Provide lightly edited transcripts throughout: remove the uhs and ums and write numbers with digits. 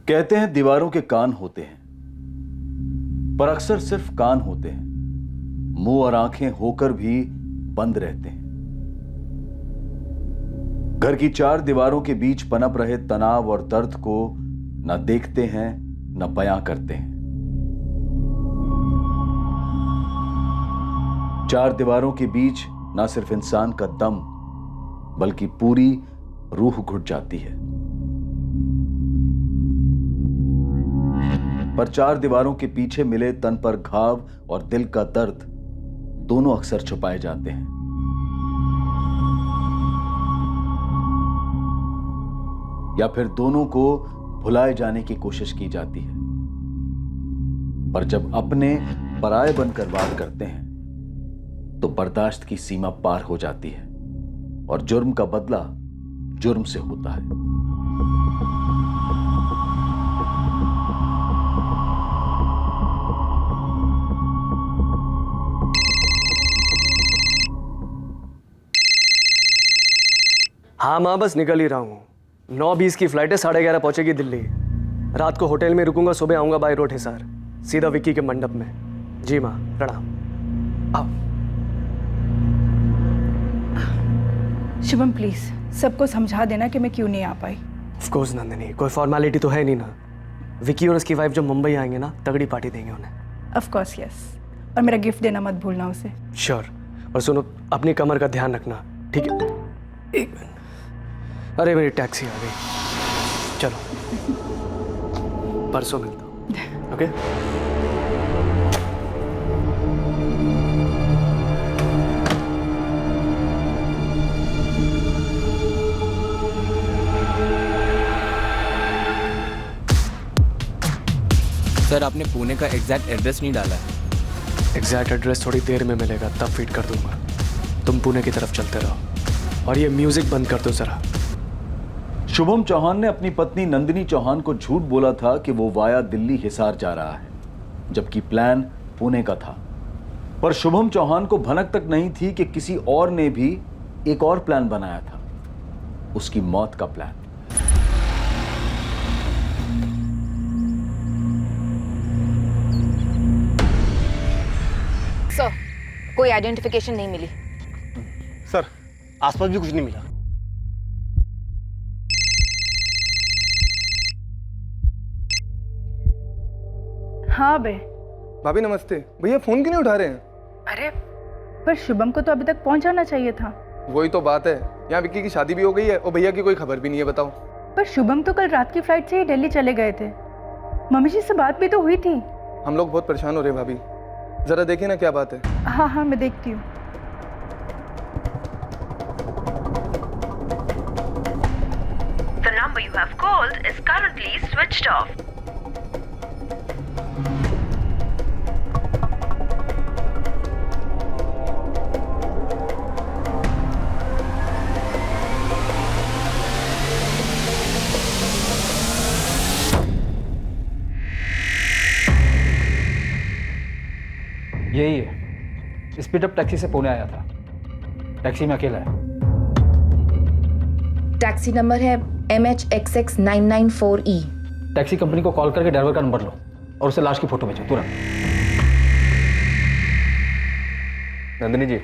कहते हैं दीवारों के कान होते हैं, पर अक्सर सिर्फ कान होते हैं, मुंह और आंखें होकर भी बंद रहते हैं। घर की चार दीवारों के बीच पनप रहे तनाव और दर्द को न देखते हैं न बयां करते हैं। चार दीवारों के बीच न सिर्फ इंसान का दम बल्कि पूरी रूह घुट जाती है। पर चार दीवारों के पीछे मिले तन पर घाव और दिल का दर्द दोनों अक्सर छुपाए जाते हैं। या फिर दोनों को भुलाए जाने की कोशिश की जाती है। पर जब अपने पराये बनकर वार करते हैं तो बर्दाश्त की सीमा पार हो जाती है और जुर्म का बदला जुर्म से होता है। हाँ माँ, बस निकल ही रहा हूँ। 9:20 की फ्लाइट है, 11:30 पहुंचेगी दिल्ली। रात को होटल में रुकूंगा, सुबह आऊंगा बाय रोड हिसार, सीधा विक्की के मंडप में। जी माँ, प्रणाम। आओ। शुभम प्लीज सबको समझा देना कि मैं क्यों नहीं आ पाई। ऑफ कोर्स नंदिनी, कोई फॉर्मेलिटी तो है नहीं ना। विक्की और उसकी वाइफ जब मुंबई आएंगे ना, तगड़ी पार्टी देंगे उन्हें। ऑफ कोर्स यस, और मेरा गिफ्ट देना मत भूलना उसे। श्योर। और सुनो, अपनी कमर का ध्यान रखना, ठीक है? एक मिनट। अरे मेरी टैक्सी आ गई, चलो परसों मिलता हूँ। ओके? सर, आपने पुणे का एग्जैक्ट एड्रेस नहीं डाला है। एग्जैक्ट एड्रेस थोड़ी देर में मिलेगा, तब फीड कर दूंगा। तुम पुणे की तरफ चलते रहो और ये म्यूजिक बंद कर दो जरा। शुभम चौहान ने अपनी पत्नी नंदिनी चौहान को झूठ बोला था कि वो वाया दिल्ली हिसार जा रहा है, जबकि प्लान पुणे का था। पर शुभम चौहान को भनक तक नहीं थी कि किसी और ने भी एक और प्लान बनाया था, उसकी मौत का प्लान। सर, कोई आइडेंटिफिकेशन नहीं मिली। सर, आसपास भी कुछ नहीं मिला। हाँ बे। भाभी नमस्ते। भैया फोन क्यों नहीं उठा रहे हैं? अरे पर शुभम को तो अभी तक पहुंच जाना चाहिए था। वही तो बात है, यहाँ विक्की की शादी भी हो गई है और भैया की कोई खबर भी नहीं है। बताओ। पर शुभम तो कल रात की फ्लाइट से ही दिल्ली चले गए थे। मम्मी जी से बात भी तो हुई थी। हम लोग बहुत परेशान हो रहे हैं भाभी, जरा देखिए ना क्या बात है। हाँ हाँ मैं देखती हूँ। The number you have called is currently switched off. यही है। स्पीड अप टैक्सी से पुणे आया था। टैक्सी में अकेला है। टैक्सी नंबर है MHXX994E। टैक्सी कंपनी को कॉल करके ड्राइवर का नंबर लो और उसे लाश की फोटो भेजो तुरंत। नंदिनी जी,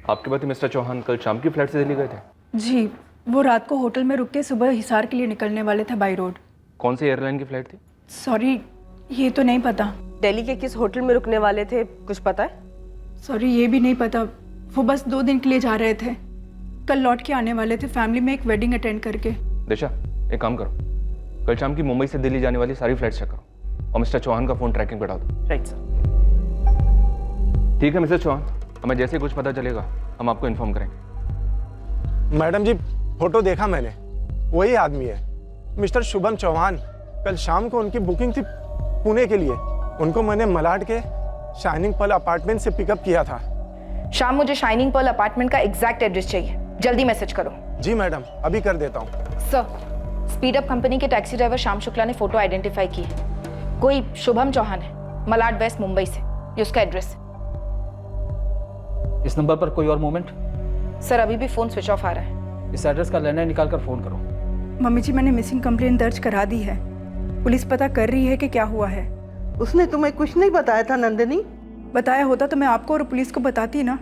आपके पति मिस्टर चौहान कल शाम की फ्लाइट से दिल्ली गए थे? जी, वो रात को होटल में रुक के सुबह हिसार के लिए निकलने वाले थे बाई रोड। कौन सी एयरलाइन की फ्लाइट थी? सॉरी, ये तो नहीं पता। दिल्ली के किस होटल में रुकने वाले थे, कुछ पता है? सॉरी, ये भी नहीं पता। वो बस 2 दिन के लिए जा रहे थे, कल लौट के आने वाले थे फैमिली में एक वेडिंग अटेंड करके। दिशा, एक काम करो, कल शाम की मुंबई से दिल्ली जाने वाली सारी फ्लाइट चेक करो और मिस्टर चौहान का फोन ट्रैकिंग बढ़ा दो। Right sir. ठीक है मिस्टर चौहान, हमें जैसे ही कुछ पता चलेगा हम आपको इन्फॉर्म करेंगे। मैडम जी, फोटो देखा मैंने, वही आदमी है, मिस्टर शुभम चौहान। कल शाम को उनकी बुकिंग थी पुणे के लिए। उनको मैंने मलाड के शाइनिंग पर्ल अपार्टमेंट से पिकअप किया था। शाम मुझे शाइनिंग पर्ल अपार्टमेंट का एग्जैक्ट एड्रेस चाहिए, जल्दी मैसेज करो। जी मैडम, अभी कर देता हूँ। सर, स्पीड अप कंपनी के टैक्सी ड्राइवर श्याम शुक्ला ने फोटो आइडेंटिफाई की है। कोई शुभम चौहान है, मलाड वेस्ट मुंबई से, ये उसका एड्रेस है। इस नंबर पर कोई और मूवमेंट? सर, अभी भी फोन स्विच ऑफ आ रहा है। इस एड्रेस का लैंडलाइन निकाल कर फोन करो। मम्मी जी, मैंने मिसिंग कंप्लेंट दर्ज करा दी है। पुलिस पता कर रही है कि क्या हुआ है। उसने तुम्हें कुछ नहीं बताया था नंदिनी? बताया होता तो मैं आपको और पुलिस को बताती ना।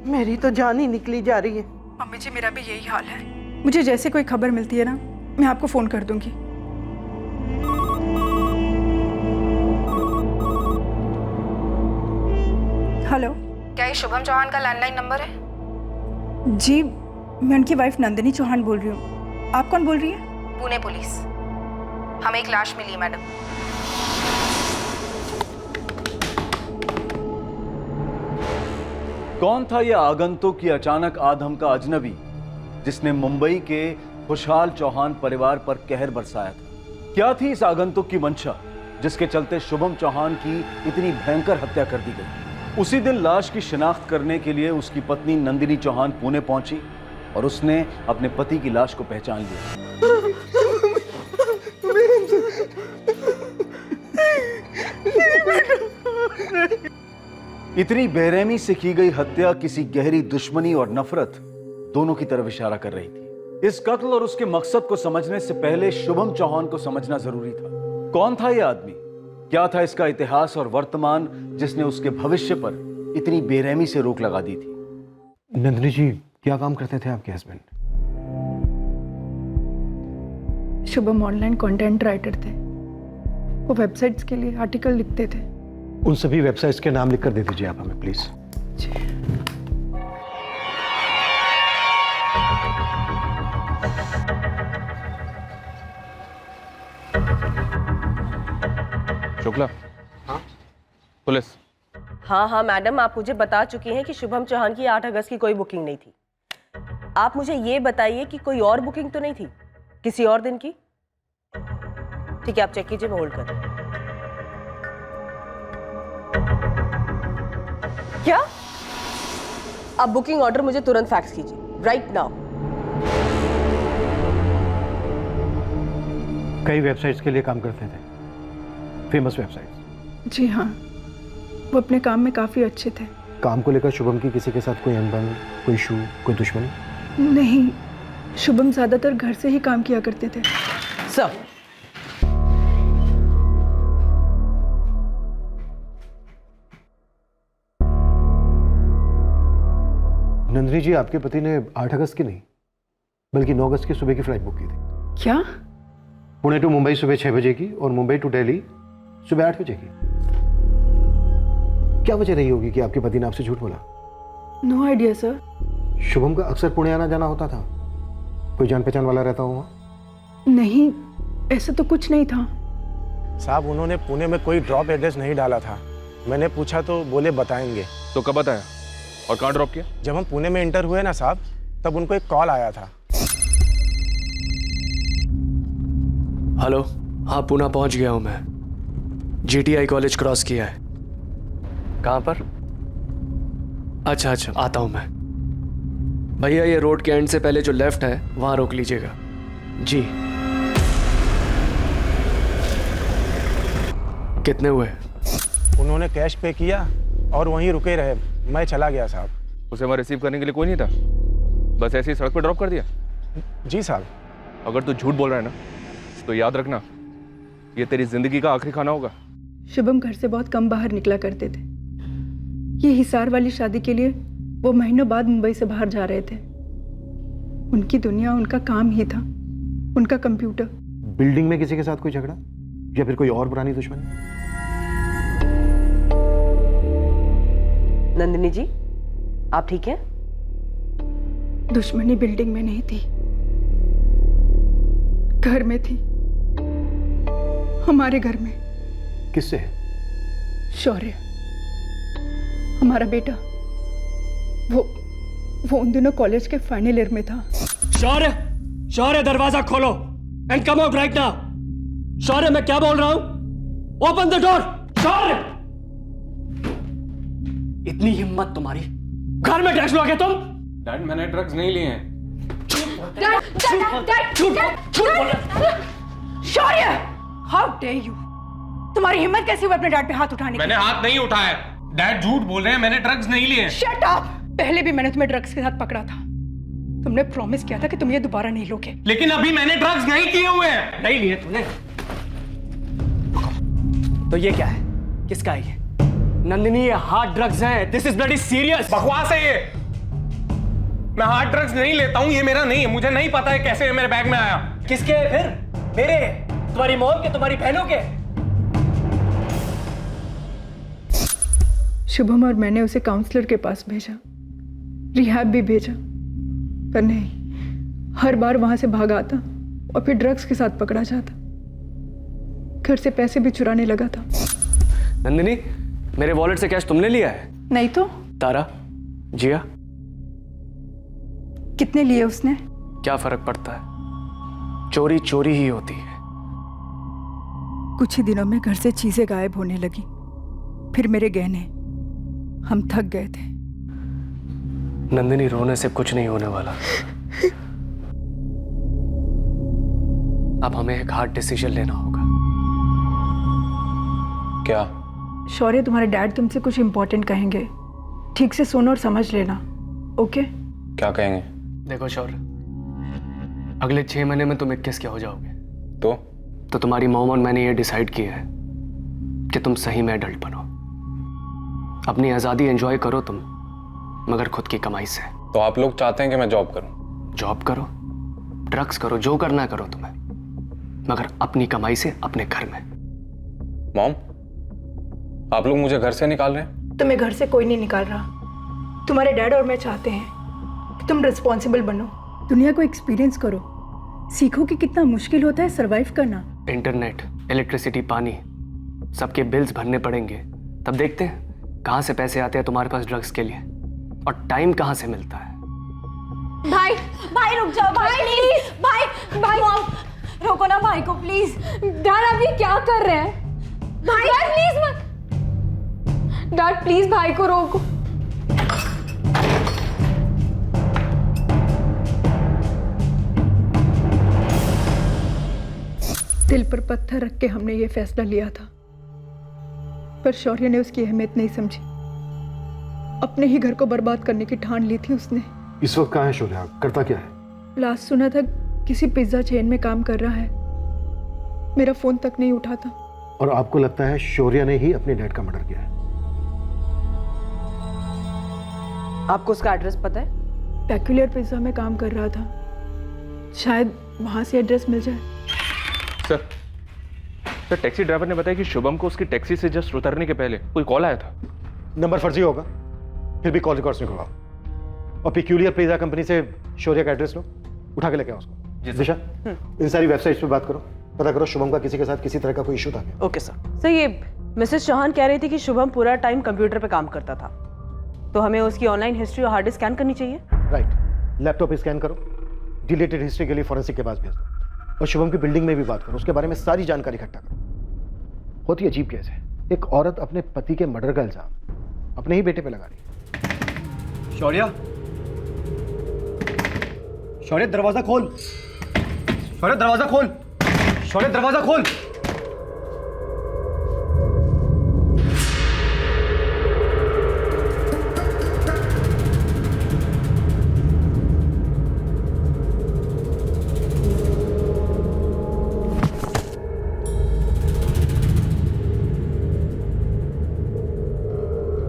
मेरी तो जान ही निकली जा रही है। मम्मी जी, मेरा भी यही हाल है। मुझे जैसे कोई खबर मिलती है ना, मैं आपको फ़ोन कर दूंगी। हेलो, क्या ये शुभम चौहान का लैंडलाइन नंबर है? जी, मैं उनकी वाइफ नंदिनी चौहान बोल रही हूँ। आप कौन बोल रही हैं? पुणे पुलिस। हमें एक लाश मिली है मैडम। कौन था यह आगंतुक, ये अचानक आधम का अजनबी जिसने मुंबई के खुशहाल चौहान परिवार पर कहर बरसाया था? क्या थी इस आगंतुक की मंशा जिसके चलते शुभम चौहान की इतनी भयंकर हत्या कर दी गई? उसी दिन लाश की शिनाख्त करने के लिए उसकी पत्नी नंदिनी चौहान पुणे पहुंची और उसने अपने पति की लाश को पहचान लिया। इतनी बेरहमी से की गई हत्या किसी गहरी दुश्मनी और नफरत दोनों की तरफ इशारा कर रही थी। इस कत्ल और उसके मकसद को समझने से पहले शुभम चौहान को समझना जरूरी था। कौन था यह आदमी? क्या था इसका इतिहास और वर्तमान जिसने उसके भविष्य पर इतनी बेरहमी से रोक लगा दी थी? नंदिनी जी, क्या काम करते थे आपके husband? Shubham online content writer थे। वो वेबसाइट्स के लिए आर्टिकल लिखते थे। उन सभी वेबसाइट्स के नाम लिखकर दे दीजिए आप हमें, प्लीज। शुक्ला। हाँ पुलिस। हाँ हाँ मैडम, आप मुझे बता चुकी हैं कि शुभम चौहान की 8 अगस्त की कोई बुकिंग नहीं थी। आप मुझे ये बताइए कि कोई और बुकिंग तो नहीं थी किसी और दिन की? ठीक है, आप चेक कीजिए, मैं होल्ड कर रही हूं। क्या? आप बुकिंग ऑर्डर मुझे तुरंत फैक्स कीजिए, राइट नाउ। कई वेबसाइट्स के लिए काम करते थे, फेमस वेबसाइट्स। जी हाँ, वो अपने काम में काफ़ी अच्छे थे। काम को लेकर शुभम की किसी के साथ कोई अनबन, कोई इशू, कोई दुश्मनी? नहीं, शुभम ज़्यादातर घर से ही काम किया करते थे। सर, नंदिनी जी, आपके पति ने 8 अगस्त की नहीं बल्कि 9 अगस्त की सुबह की फ्लाइट बुक की थी। क्या? पुणे टू मुंबई सुबह 6 बजे की और मुंबई टू दिल्ली सुबह 8 बजे की। क्या वजह रही होगी कि आपके पति ने आपसे झूठ बोला? No idea sir. शुभम का अक्सर पुणे आना जाना होता था, कोई जान पहचान वाला रहता हुआ? नहीं, ऐसा तो कुछ नहीं था साहब। उन्होंने पुणे में कोई ड्रॉप एड्रेस नहीं डाला था। मैंने पूछा तो बोले बताएंगे। तो कब बताया और कहाँ ड्रॉप किया? जब हम पुणे में इंटर हुए ना साहब, तब उनको एक कॉल आया था। हेलो, हाँ पुणे पहुंच गया हूं मैं। GTI कॉलेज क्रॉस किया है। कहाँ पर? अच्छा अच्छा, आता हूं मैं। भैया ये रोड के एंड से पहले जो लेफ्ट है वहां रोक लीजिएगा। जी। कितने हुए? उन्होंने कैश पे किया और वहीं रुके रहे। मैं चला गया साहब। उसे वहाँ रिसीव करने के लिए कोई नहीं था, बस ऐसे ही सड़क पर ड्रॉप कर दिया? जी साहब। अगर तू झूठ बोल रहा है ना तो याद रखना, ये तेरी जिंदगी का आखिरी खाना होगा। शुभम घर से बहुत कम बाहर निकला करते थे। ये हिसार वाली शादी के लिए वो महीनों बाद मुंबई से बाहर जा रहे थे। उनकी दुनिया उनका काम ही था, उनका कंप्यूटर। बिल्डिंग में किसी के साथ कोई झगड़ा या फिर कोई और पुरानी दुश्मनी? नंदिनी जी, आप ठीक हैं? दुश्मनी बिल्डिंग में नहीं थी, घर में थी, हमारे घर में। किससे? शौर्य, हमारा बेटा। वो उन दिनों कॉलेज के फाइनल ईयर में था। शौर्य, शौर्य दरवाजा खोलो and come out right now. Shaurya, मैं क्या बोल रहा हूं? Open the door. शौर्य, इतनी हिम्मत तुम्हारी, घर में ड्रग्स लोगे तुम? डैड, मैंने ड्रग्स नहीं लिए हैं। शौर्य, हाउ डेयर यू! तुम्हारी हिम्मत कैसी हुई अपने डैड पे हाथ उठाने की? मैंने हाथ नहीं उठाया। डैड झूठ बोल रहे हैं, मैंने ड्रग्स नहीं लिए। Shut up! पहले भी मैंने तुम्हें ड्रग्स के साथ पकड़ा था। तुमने प्रॉमिस किया था कि तुम ये दोबारा नहीं लोगे। लेकिन अभी मैंने ड्रग्स नहीं किए हुए हैं। नहीं लिए तूने? तो ये क्या है? किसका है ये? नंदिनी, ये हार्ड ड्रग्स हैं। This is bloody serious. बकवास है ये। मैं हार्ड ड्रग्स नहीं लेता हूं, ये मेरा नहीं है। मुझे नहीं पता है कैसे ये मेरे बैग में आया। किसके है फिर? मेरे? तुम्हारी मॉम के? तुम्हारी बहनों के? शुभम और मैंने उसे काउंसलर के पास भेजा, रिहैब भी भेजा, पर नहीं, हर बार वहां से भाग आता और फिर ड्रग्स के साथ पकड़ा जाता। घर से पैसे भी चुराने लगा था। नंदिनी, मेरे वॉलेट से कैश तुमने लिया है? नहीं तो तारा, जिया, कितने लिए उसने? क्या फर्क पड़ता है? चोरी चोरी ही होती है। कुछ ही दिनों में घर से चीजें गायब होने लगी, फिर मेरे गहने। हम थक गए थे। नंदिनी, रोने से कुछ नहीं होने वाला। अब हमें एक हार्ड डिसीजन लेना होगा। क्या? शौर्य, तुम्हारे डैड तुमसे कुछ इंपॉर्टेंट कहेंगे, ठीक से सुनो और समझ लेना, ओके? क्या कहेंगे? देखो शौर्य, अगले 6 महीने में तुम 21 के हो जाओगे। तो तुम्हारी मॉम और मैंने ये डिसाइड किया है कि तुम सही में एडल्ट बनो। अपनी आज़ादी एंजॉय करो तुम, मगर खुद की कमाई से। तो आप लोग चाहते हैं कि मैं जॉब करूं? जॉब करो, ड्रग्स करो, जो करना करो तुम्हें, मगर अपनी कमाई से, अपने घर में। मॉम, आप लोग मुझे घर से निकाल रहे हैं? तुम्हें घर से कोई नहीं निकाल रहा। तुम्हारे डैड और मैं चाहते हैं कि तुम रिस्पॉन्सिबल बनो, दुनिया को एक्सपीरियंस करो, सीखो कि कितना मुश्किल होता है सरवाइव करना। इंटरनेट, इलेक्ट्रिसिटी, पानी, सबके बिल्स भरने पड़ेंगे। तब देखते हैं कहाँ से पैसे आते हैं तुम्हारे पास ड्रग्स के लिए, और टाइम कहाँ से मिलता है। भाई, भाई रुक जाओ भाई, प्लीज। भाई, भाई मॉम, रोको ना भाई को प्लीज। डैड, आप ये क्या कर रहे हैं? भाई प्लीज मत। डैड प्लीज भाई को रोको। दिल पर पत्थर रख के हमने ये फैसला लिया था, पर शौर्य ने उसकी अहमियत नहीं समझी। अपने ही घर को बर्बाद करने की ठान ली थी उसने। इस वक्त कहाँ है शौर्य? करता क्या है? लास्ट सुना था किसी पिज्जा चेन में काम कर रहा है। मेरा फोन तक नहीं उठाता। और आपको लगता है शौर्य ने ही अपने डैड का मर्डर किया है? आपको उसका एड्रेस पता है? पेक्यूलर पिज्जा में काम कर रहा था, शायद वहां से एड्रेस मिल जाए। सर, टैक्सी ड्राइवर ने बताया कि शुभम को उसकी टैक्सी से जस्ट उतरने के पहले कोई कॉल आया था। नंबर फर्जी होगा, फिर भी कॉल रिकॉर्ड्स निकलवाओ और पेक्यूलियर पिज्जा कंपनी से शौर्य का एड्रेस लो, उठा के लेके आओ उसको। दिशा, इन सारी वेबसाइट्स पे बात करो, पता करो शुभम का किसी के साथ किसी तरह का कोई इशू था क्या? Okay sir. सर, ये मिसेस चौहान कह रही थी कि शुभम पूरा टाइम कंप्यूटर पे काम करता था, तो हमें उसकी ऑनलाइन हिस्ट्री और हार्ड डिस्क स्कैन करनी चाहिए। राइट, लैपटॉप पे स्कैन करो, डिलीटेड हिस्ट्री के लिए फॉरेंसिक के पास भेज दो, और शुभम की बिल्डिंग में भी बात करो, उसके बारे में सारी जानकारी इकट्ठा करो। बहुत ही अजीब केस है, एक औरत अपने पति के मर्डर का इल्जाम अपने ही बेटे पे लगा रही। शौर्य, शौर्य दरवाजा खोल, शौर्य दरवाजा खोल, शौर्य दरवाजा खोल।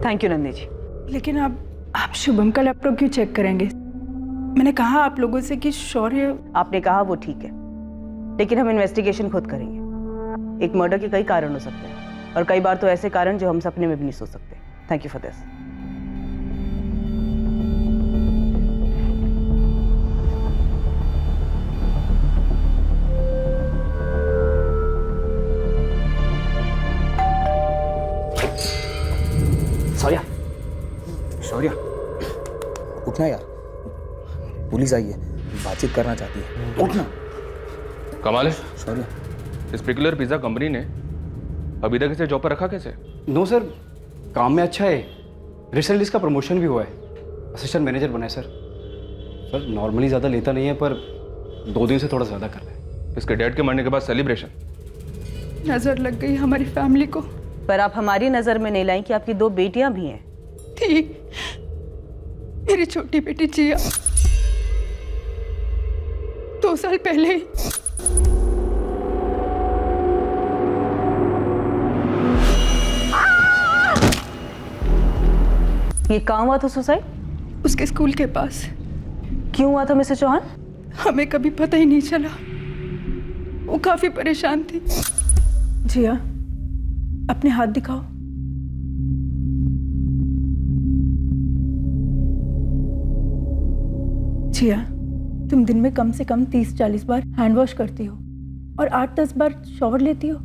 Thank you Nandi ji. लेकिन आप शुभम का लैपटॉप क्यों चेक करेंगे? मैंने कहा आप लोगों से कि शौर्य। आपने कहा वो ठीक है, लेकिन हम इन्वेस्टिगेशन खुद करेंगे। एक मर्डर के कई कारण हो सकते हैं, और कई बार तो ऐसे कारण जो हम सपने में भी नहीं सोच सकते। Thank you for this. Shaurya, Shaurya उठना यार, पुलिस आई है, बातचीत करना चाहती है, उठना। कमाल है शौर्य, इस पेक्यूलर पिज्जा कंपनी ने अभी तक इसे जॉब पर रखा कैसे? नो सर, काम में अच्छा है, रिसेंटली इसका प्रमोशन भी हुआ है, असिस्टेंट मैनेजर बना है सर। सर नॉर्मली ज़्यादा लेता नहीं है, पर 2 दिन से थोड़ा ज़्यादा कर रहा है। इसके डैड के मरने के बाद सेलिब्रेशन। नजर लग गई हमारी फैमिली को। पर आप हमारी नजर में नहीं लाई कि आपकी 2 बेटियां भी हैं। थी मेरी छोटी बेटी जिया 2 साल पहले ही। ये कहाँ हुआ था सुसाइड? उसके स्कूल के पास। क्यों हुआ था मिस्टर चौहान? हमें कभी पता ही नहीं चला। वो काफी परेशान थी। जिया, अपने हाथ दिखाओ। जिया, तुम दिन में कम से कम 30-40 बार हैंड वॉश करती हो और 8-10 बार शॉवर लेती हो?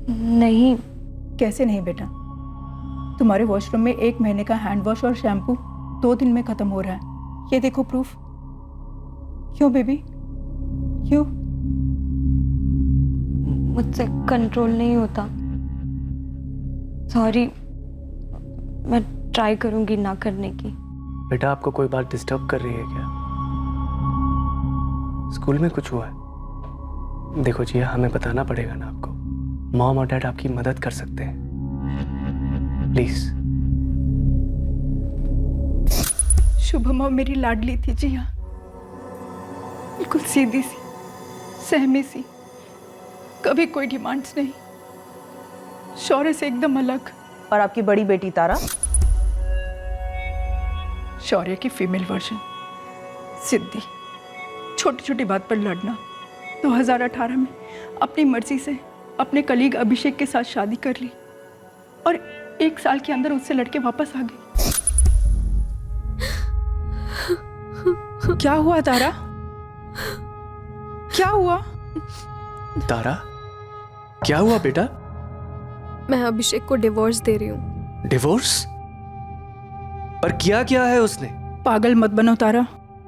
नहीं। कैसे नहीं बेटा? तुम्हारे वॉशरूम में 1 महीने का हैंड वॉश और शैम्पू 2 दिन में खत्म हो रहा है। ये देखो प्रूफ। क्यों बेबी, क्यों? मुझसे कंट्रोल नहीं होता। सॉरी, मैं ट्राई करूंगी ना करने की। बेटा आपको कोई बात डिस्टर्ब कर रही है क्या? स्कूल में कुछ हुआ है? देखो जिया, हमें बताना पड़ेगा ना आपको। मॉम और डैड आपकी मदद कर सकते हैं, प्लीज। शुभम और मेरी लाडली थी जिया, बिल्कुल सीधी सी, सहमी सी, कभी कोई डिमांड्स नहीं, शौर्य से एकदम अलग। और आपकी बड़ी बेटी तारा? शौर्य की फीमेल वर्जन, सिद्धि। छोटी छोटी बात पर लड़ना। 2018 में अपनी मर्जी से अपने कलीग अभिषेक के साथ शादी कर ली और 1 साल के अंदर उससे लड़के वापस आ गई। क्या हुआ तारा? क्या हुआ? तारा, क्या हुआ बेटा? मैं अभिषेक को डिवोर्स दे रही हूँ। डिवोर्स? पर किया क्या है उसने? पागल मत बनो तारा,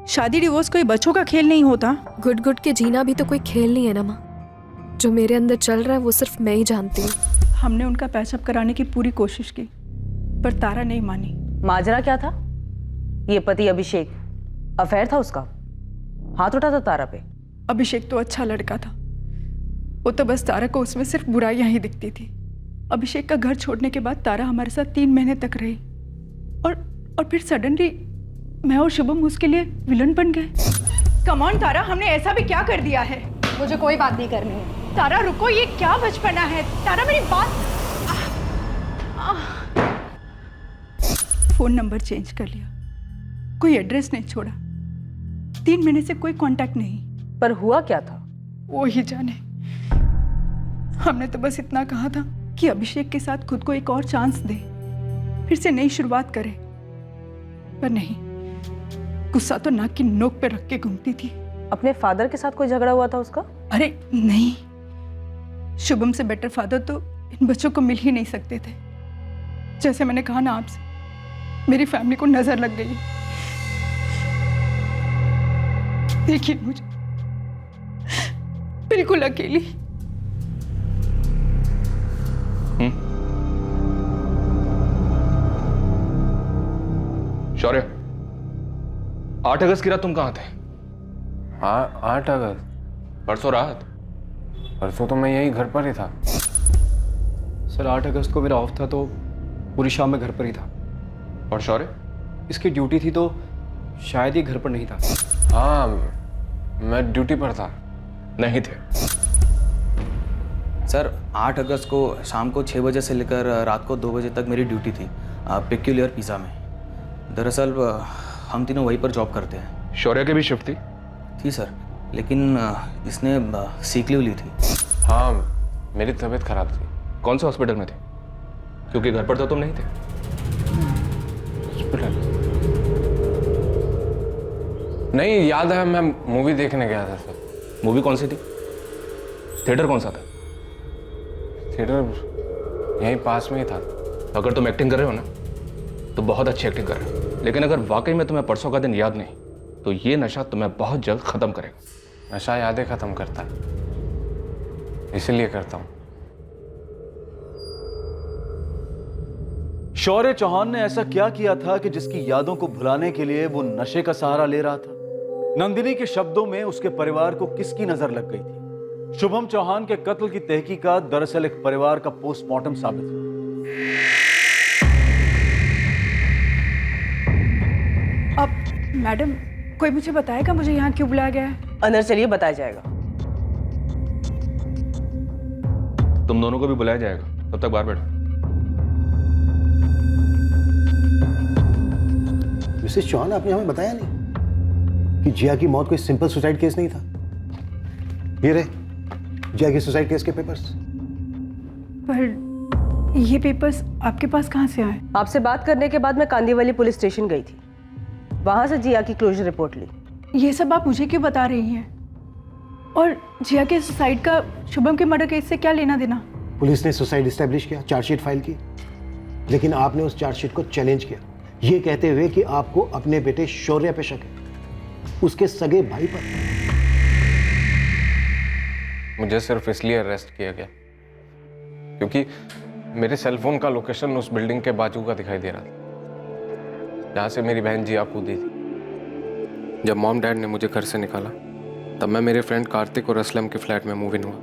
शादी डिवोर्स कोई बच्चों का खेल नहीं होता। घुट घुट के जीना भी तो कोई खेल नहीं है ना माँ। जो मेरे अंदर चल रहा है वो सिर्फ मैं ही जानती हूँ। हमने उनका पैचअप कराने की पूरी कोशिश की पर तारा नहीं मानी। माजरा क्या था? ये पति अभिषेक, अफेयर था उसका? हाथ उठा था तारा पे? अभिषेक तो अच्छा लड़का था, वो तो बस तारा को उसमें सिर्फ बुराइयां ही दिखती थी। अभिषेक का घर छोड़ने के बाद तारा हमारे साथ 3 महीने तक रही और फिर सडनली मैं और शुभम उसके लिए विलन बन गए। कम ऑन तारा, हमने ऐसा भी क्या कर दिया है? मुझे कोई बात नहीं करनी है। तारा रुको, ये क्या बचपना है? तारा मेरी बात। फोन नंबर चेंज कर लिया, कोई एड्रेस नहीं छोड़ा, 3 महीने से कोई कांटेक्ट नहीं। पर हुआ क्या था? वो ही जाने। हमने तो बस इतना कहा था कि अभिषेक के साथ खुद को एक और चांस दे, फिर से नई शुरुआत करे, पर नहीं, गुस्सा तो नाक की नोक पे रख के घूमती थी। अपने फादर के साथ कोई झगड़ा हुआ था उसका? अरे नहीं, शुभम से बेटर फादर तो इन बच्चों को मिल ही नहीं सकते थे। जैसे मैंने कहा ना आपसे, मेरी फैमिली को नजर लग गई। देखिए मुझे बिल्कुल अकेली। शौर्य, 8 अगस्त की रात तुम कहाँ थे? 8 अगस्त? परसों रात? परसों तो मैं यही घर पर ही था। सर 8 अगस्त को मेरा ऑफ था तो पूरी शाम में घर पर ही था। और शौर्य? इसकी ड्यूटी थी तो शायद ये घर पर नहीं था। हाँ, मैं ड्यूटी पर था। नहीं थे। सर 8 अगस्त को शाम को 6 बजे से लेकर रात को 2 बजे तक मेरी ड्यूटी थी पेक्यूलियर पिज़्ज़ा में। दरअसल हम तीनों वहीं पर जॉब करते हैं। शौर्य की भी शिफ्ट थी सर, लेकिन इसने सीक लीव ली थी। हाँ, मेरी तबीयत खराब थी। कौन से हॉस्पिटल में थे? क्योंकि घर पर तो तुम नहीं थे। हॉस्पिटल? नहीं, याद है मैं मूवी देखने गया था सर। मूवी कौन सी थी? थिएटर कौन सा था? थिएटर यहीं पास में ही था। अगर तुम एक्टिंग कर रहे हो ना तो बहुत अच्छी एक्टिंग कर रहे हो, लेकिन अगर वाकई में तुम्हें परसों का दिन याद नहीं तो ये नशा तुम्हें बहुत जल्द खत्म करेगा। नशा यादें खत्म करता है, इसलिए करता हूँ। शौर्य चौहान ने ऐसा क्या किया था कि जिसकी यादों को भुलाने के लिए वो नशे का सहारा ले रहा था? नंदिनी के शब्दों में उसके परिवार को किसकी नजर लग गई थी? शुभम चौहान के कत्ल की तहकीकात दरअसल एक परिवार का पोस्टमार्टम साबित हुआ। अब मैडम, कोई मुझे बताएगा मुझे यहाँ क्यों बुलाया गया है? अंदर चलिए, बताया जाएगा। तुम दोनों को भी बुलाया जाएगा, तब तक बाहर बैठो। मिसेस चौहान, आपने हमें बताया नहीं कि जिया की मौत कोई सिंपल सुसाइड केस नहीं था। ये रहे जिया की सुसाइड केस के पेपर्स। पर ये पेपर्स आपके पास कहाँ से आए? आपसे बात करने के बाद मैं कांदीवली पुलिस स्टेशन गई थी, वहां से जिया की क्लोजर रिपोर्ट ली। ये सब आप मुझे क्यों बता रही हैं? और जिया के सुसाइड का शुभम के मर्डर केस से क्या लेना देना? पुलिस ने सुसाइड एस्टेब्लिश किया, चार्जशीट फाइल की, लेकिन आपने उस चार्जशीट को चैलेंज किया, ये कहते हुए कि आपको अपने बेटे शौर्य पे शक है, उसके सगे भाई पर। मुझे सिर्फ इसलिए अरेस्ट किया गया क्योंकि मेरे सेलफोन का लोकेशन उस बिल्डिंग के बाजू का दिखाई दे रहा था जहाँ से मेरी बहन जिया कूदी थी। जब मॉम डैड ने मुझे घर से निकाला तब मैं मेरे फ्रेंड कार्तिक और असलम के फ्लैट में मूव इन हुआ।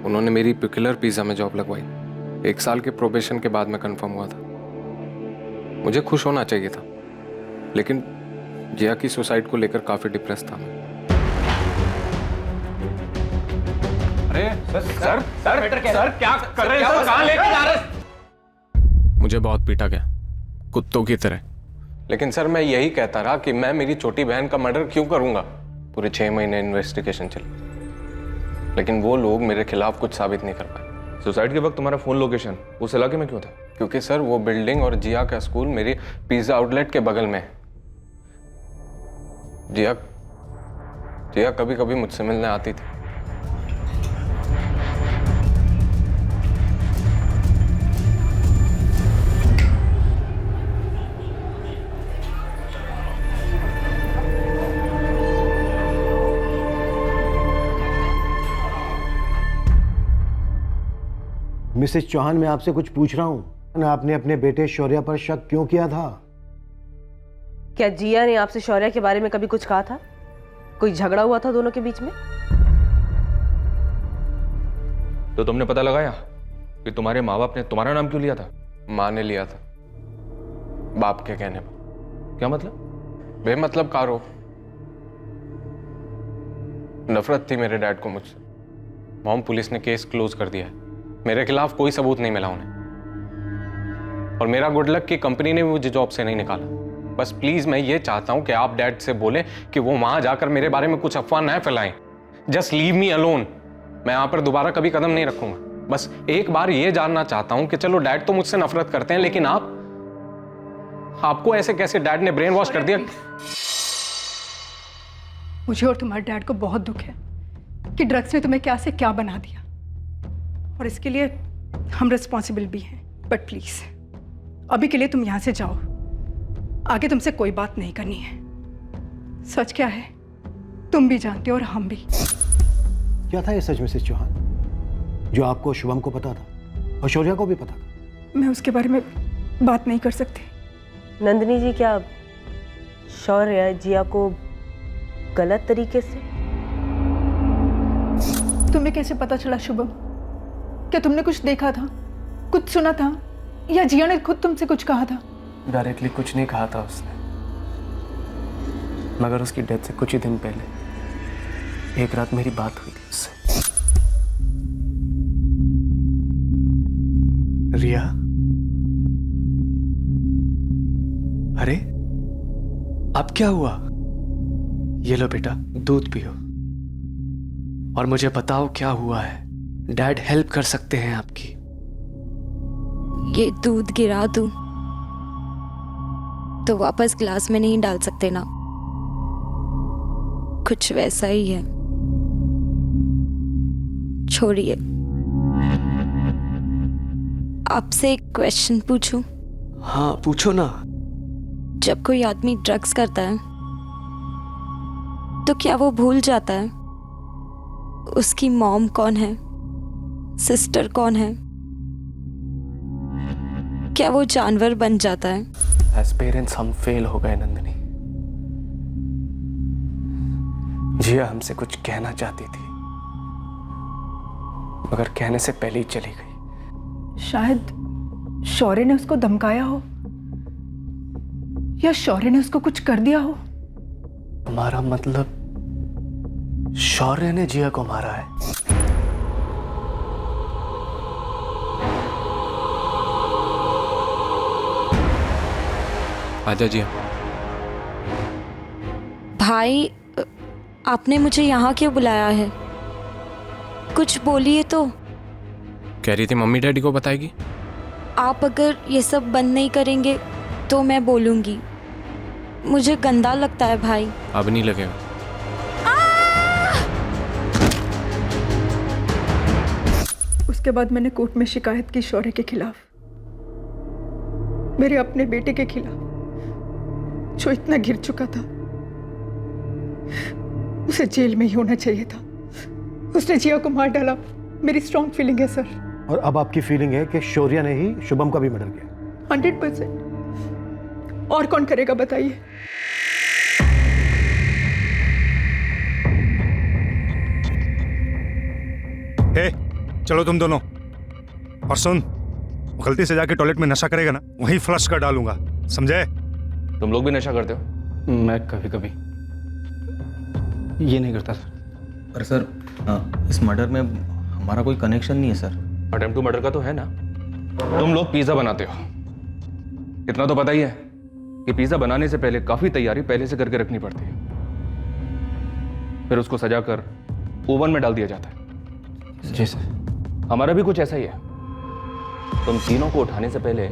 उन्होंने मेरी पिकुलर पिज़्ज़ा में जॉब लगवाई। 1 साल के प्रोबेशन के बाद मैं कंफर्म हुआ था। मुझे खुश होना चाहिए था, लेकिन जिया की सुसाइड को लेकर काफ़ी डिप्रेस था मैं। अरे सर क्या कर रहे हैं सर? कहां लेके जा रहे हैं? मुझे बहुत पीटा गया, कुत्तों की तरह। लेकिन सर मैं यही कहता रहा कि मैं मेरी छोटी बहन का मर्डर क्यों करूंगा। पूरे 6 महीने इन्वेस्टिगेशन चली, लेकिन वो लोग मेरे खिलाफ कुछ साबित नहीं कर पाए। सुसाइड के वक्त तुम्हारा फोन लोकेशन उस इलाके में क्यों था? क्योंकि सर वो बिल्डिंग और जिया का स्कूल मेरी पिज्जा आउटलेट के बगल में है। जिया कभी कभी मुझसे मिलने आती थी। मिसेस चौहान, मैं आपसे कुछ पूछ रहा हूं। आपने अपने बेटे शौर्य पर शक क्यों किया था? क्या जिया ने आपसे शौर्य के बारे में कभी कुछ कहा था? कोई झगड़ा हुआ था दोनों के बीच में? तो तुमने पता लगाया कि तुम्हारे माँ बाप ने तुम्हारा नाम क्यों लिया था? माँ ने लिया था, बाप के कहने पर। क्या मतलब? बेमतलब का आरोप। नफरत थी मेरे डैड को मुझसे। मॉम पुलिस ने केस क्लोज कर दिया है। मेरे खिलाफ कोई सबूत नहीं मिला उन्हें, और मेरा गुड लक कि कंपनी ने मुझे जॉब से नहीं निकाला। बस प्लीज मैं ये चाहता हूं कि आप डैड से बोलें कि वो वहां जाकर मेरे बारे में कुछ अफवाह न फैलाएं। Just leave me alone. मैं यहां पर दोबारा कभी कदम नहीं रखूंगा। बस एक बार ये जानना चाहता हूं कि चलो डैड तो मुझसे नफरत करते हैं, लेकिन आपको ऐसे कैसे डैड ने ब्रेन वॉश कर दिया? मुझे और तुम्हारे डैड को बहुत दुख है कि ड्रग्स ने तुम्हें क्या से क्या बना दिया, और इसके लिए हम रिस्पॉन्सिबल भी हैं। बट प्लीज अभी के लिए तुम यहां से जाओ, आगे तुमसे कोई बात नहीं करनी है। सच क्या है तुम भी जानते हो और हम भी। क्या था ये सच मिसेस चौहान, जो आपको शुभम को पता था और शौर्य को भी पता था? मैं उसके बारे में बात नहीं कर सकती। नंदिनी जी, क्या शौर्य जिया को गलत तरीके से? तुम्हें कैसे पता चला शुभम? क्या तुमने कुछ देखा था, कुछ सुना था, या जिया ने खुद तुमसे कुछ कहा था? डायरेक्टली कुछ नहीं कहा था उसने, मगर उसकी डेथ से कुछ ही दिन पहले एक रात मेरी बात हुई थी उससे। रिया, अरे अब क्या हुआ? ये लो बेटा, दूध पियो और मुझे बताओ क्या हुआ है। डैड हेल्प कर सकते हैं आपकी। ये दूध गिरा दूं तो वापस ग्लास में नहीं डाल सकते ना? कुछ वैसा ही है। छोड़िए, आपसे एक क्वेश्चन पूछूं? हाँ पूछो ना। जब कोई आदमी ड्रग्स करता है तो क्या वो भूल जाता है उसकी मॉम कौन है, सिस्टर कौन है? क्या वो जानवर बन जाता है? एज पेरेंट्स हम फेल हो गए नंदिनी। जिया हमसे कुछ कहना चाहती थी, मगर कहने से पहले ही चली गई। शायद शौर्य ने उसको धमकाया हो, या शौर्य ने उसको कुछ कर दिया हो। तुम्हारा मतलब शौर्य ने जिया को मारा है? आजा जिया, भाई आपने मुझे यहाँ क्यों बुलाया है? कुछ बोलिए तो। कह रही थी मम्मी डैडी को बताएगी। आप अगर ये सब बंद नहीं करेंगे तो मैं बोलूँगी। मुझे गंदा लगता है भाई। अब नहीं लगेगा। उसके बाद मैंने कोर्ट में शिकायत की शौर्य के खिलाफ, मेरे अपने बेटे के खिलाफ जो इतना गिर चुका था। उसे जेल में ही होना चाहिए था। उसने जिया को मार डाला। मेरी स्ट्रॉन्ग फीलिंग है सर। और अब आपकी फीलिंग है कि शौर्य ने ही शुभम का भी मर्डर किया? 100%। और कौन करेगा बताइए? हे, चलो तुम दोनों। और सुन, गलती से जाके टॉयलेट में नशा करेगा ना, वहीं फ्लश कर डालूंगा, समझे? तुम लोग भी नशा करते हो? मैं कभी कभी। ये नहीं करता सर। पर सर इस मर्डर में हमारा कोई कनेक्शन नहीं है सर। अटेम्प्ट टू मर्डर का तो है ना। तुम लोग पिज्जा बनाते हो, इतना तो पता ही है कि पिज्जा बनाने से पहले काफी तैयारी पहले से करके रखनी पड़ती है, फिर उसको सजाकर ओवन में डाल दिया जाता है। जी सर। हमारा भी कुछ ऐसा ही है। तुम तीनों को उठाने से पहले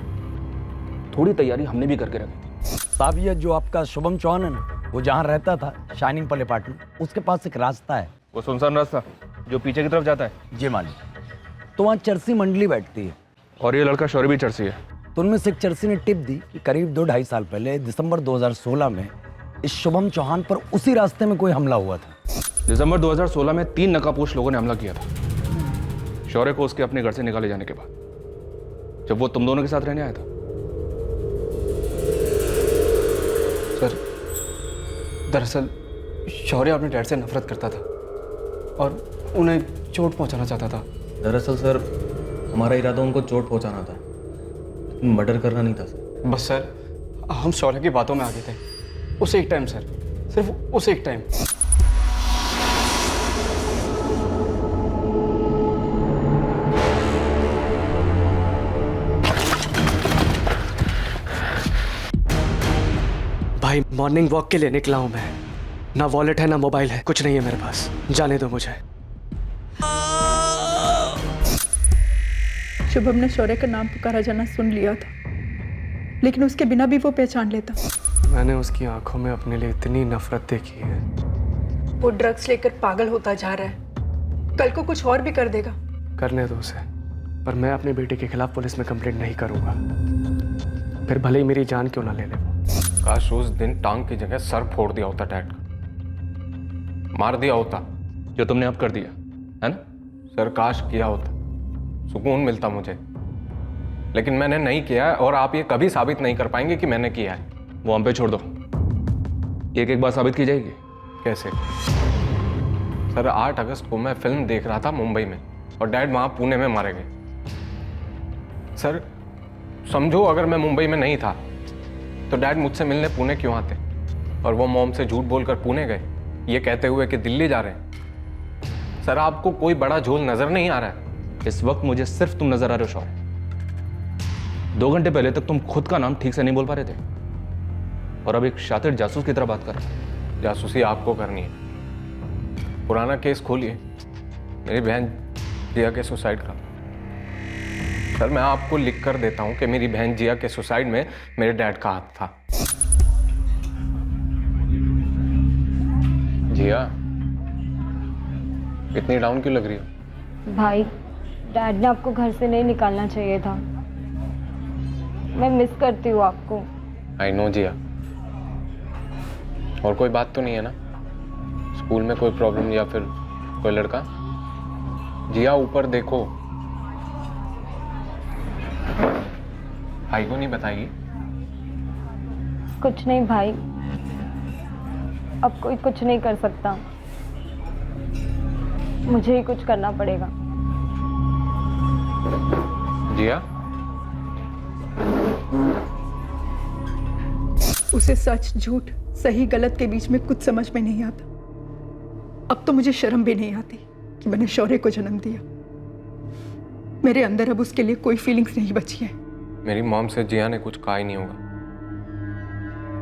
थोड़ी तैयारी हमने भी करके रखी। साहब ये जो आपका शुभम चौहान है ना, वो जहाँ रहता था शाइनिंग पल अपार्टमेंट, उसके पास एक रास्ता है। वो सुनसान रास्ता जो पीछे की तरफ जाता है? जी मालिक। तो वहाँ चरसी मंडली बैठती है। और ये लड़का शौर्य भी चरसी है। तो उनमें से एक चरसी ने टिप दी कि करीब 2-2.5 साल पहले दिसंबर 2016 में इस शुभम चौहान पर उसी रास्ते में कोई हमला हुआ था। दिसंबर 2016 में 3 नकाबपोश लोगों ने हमला किया था शौर्य को उसके अपने घर से निकाले जाने के बाद, जब वो तुम दोनों के साथ रहने आया था। सर दरअसल शौर्य अपने डैड से नफरत करता था और उन्हें चोट पहुंचाना चाहता था। दरअसल सर हमारा इरादा उनको चोट पहुंचाना था, मर्डर करना नहीं था सर। बस सर हम शौर्य की बातों में आ गए थे उस एक टाइम सर, सिर्फ उस एक टाइम। भाई मॉर्निंग वॉक के लिए निकला हूं मैं। ना वॉलेट है ना मोबाइल है, कुछ नहीं है मेरे पास। जाने दो मुझे। शुभम ने शौर्य का नाम पुकारा जाना सुन लिया था, लेकिन उसके बिना भी वो पहचान लेता। मैंने उसकी आंखों में अपने लिए इतनी नफरत देखी है। वो ड्रग्स लेकर पागल होता जा रहा है, कल को कुछ और भी कर देगा। करने दो उसे, पर मैं अपने बेटे के खिलाफ पुलिस में कंप्लेंट नहीं करूंगा, फिर भले ही मेरी जान क्यों ना ले ले। काश उस दिन टांग की जगह सर फोड़ दिया होता डैड का, मार दिया होता जो तुमने अब कर दिया है ना। सर काश किया होता, सुकून मिलता मुझे, लेकिन मैंने नहीं किया है और आप ये कभी साबित नहीं कर पाएंगे कि मैंने किया है। वो हम पे छोड़ दो, एक एक बार साबित की जाएगी। कैसे? सर 8 अगस्त को मैं फिल्म देख रहा था मुंबई में और डैड वहां पुणे में मारे गए। सर समझो अगर मैं मुंबई में नहीं था तो डैड मुझसे मिलने पुणे क्यों आते, और वो मॉम से झूठ बोलकर पुणे गए ये कहते हुए कि दिल्ली जा रहे हैं। सर आपको कोई बड़ा झोल नजर नहीं आ रहा है? इस वक्त मुझे सिर्फ तुम नजर आ रहे हो शौर्य। 2 घंटे पहले तक तुम खुद का नाम ठीक से नहीं बोल पा रहे थे और अब एक शातिर जासूस की तरह बात कर रहे हो। जासूसी आपको करनी है। पुराना केस खोलिए, मेरी बहन जिया के सुसाइड का। सर मैं आपको लिख कर देता हूं कि मेरी बहन जिया के सुसाइड में मेरे डैड का हाथ था। जिया इतनी डाउन क्यों लग रही हो? भाई डैड ने आपको घर से नहीं निकालना चाहिए था। मैं मिस करती हूँ आपको। आई नो जिया। और कोई बात तो नहीं है ना? स्कूल में कोई प्रॉब्लम या फिर कोई लड़का? जिया ऊपर देखो। भाई को नहीं बताएगी? कुछ नहीं भाई, अब कोई कुछ नहीं कर सकता, मुझे ही कुछ करना पड़ेगा। जिया उसे सच झूठ सही गलत के बीच में कुछ समझ में नहीं आता। अब तो मुझे शर्म भी नहीं आती कि मैंने शौर्य को जन्म दिया। मेरे अंदर अब उसके लिए कोई फीलिंग्स नहीं बची है। मेरी मॉम से जिया ने कुछ कहा ही नहीं होगा,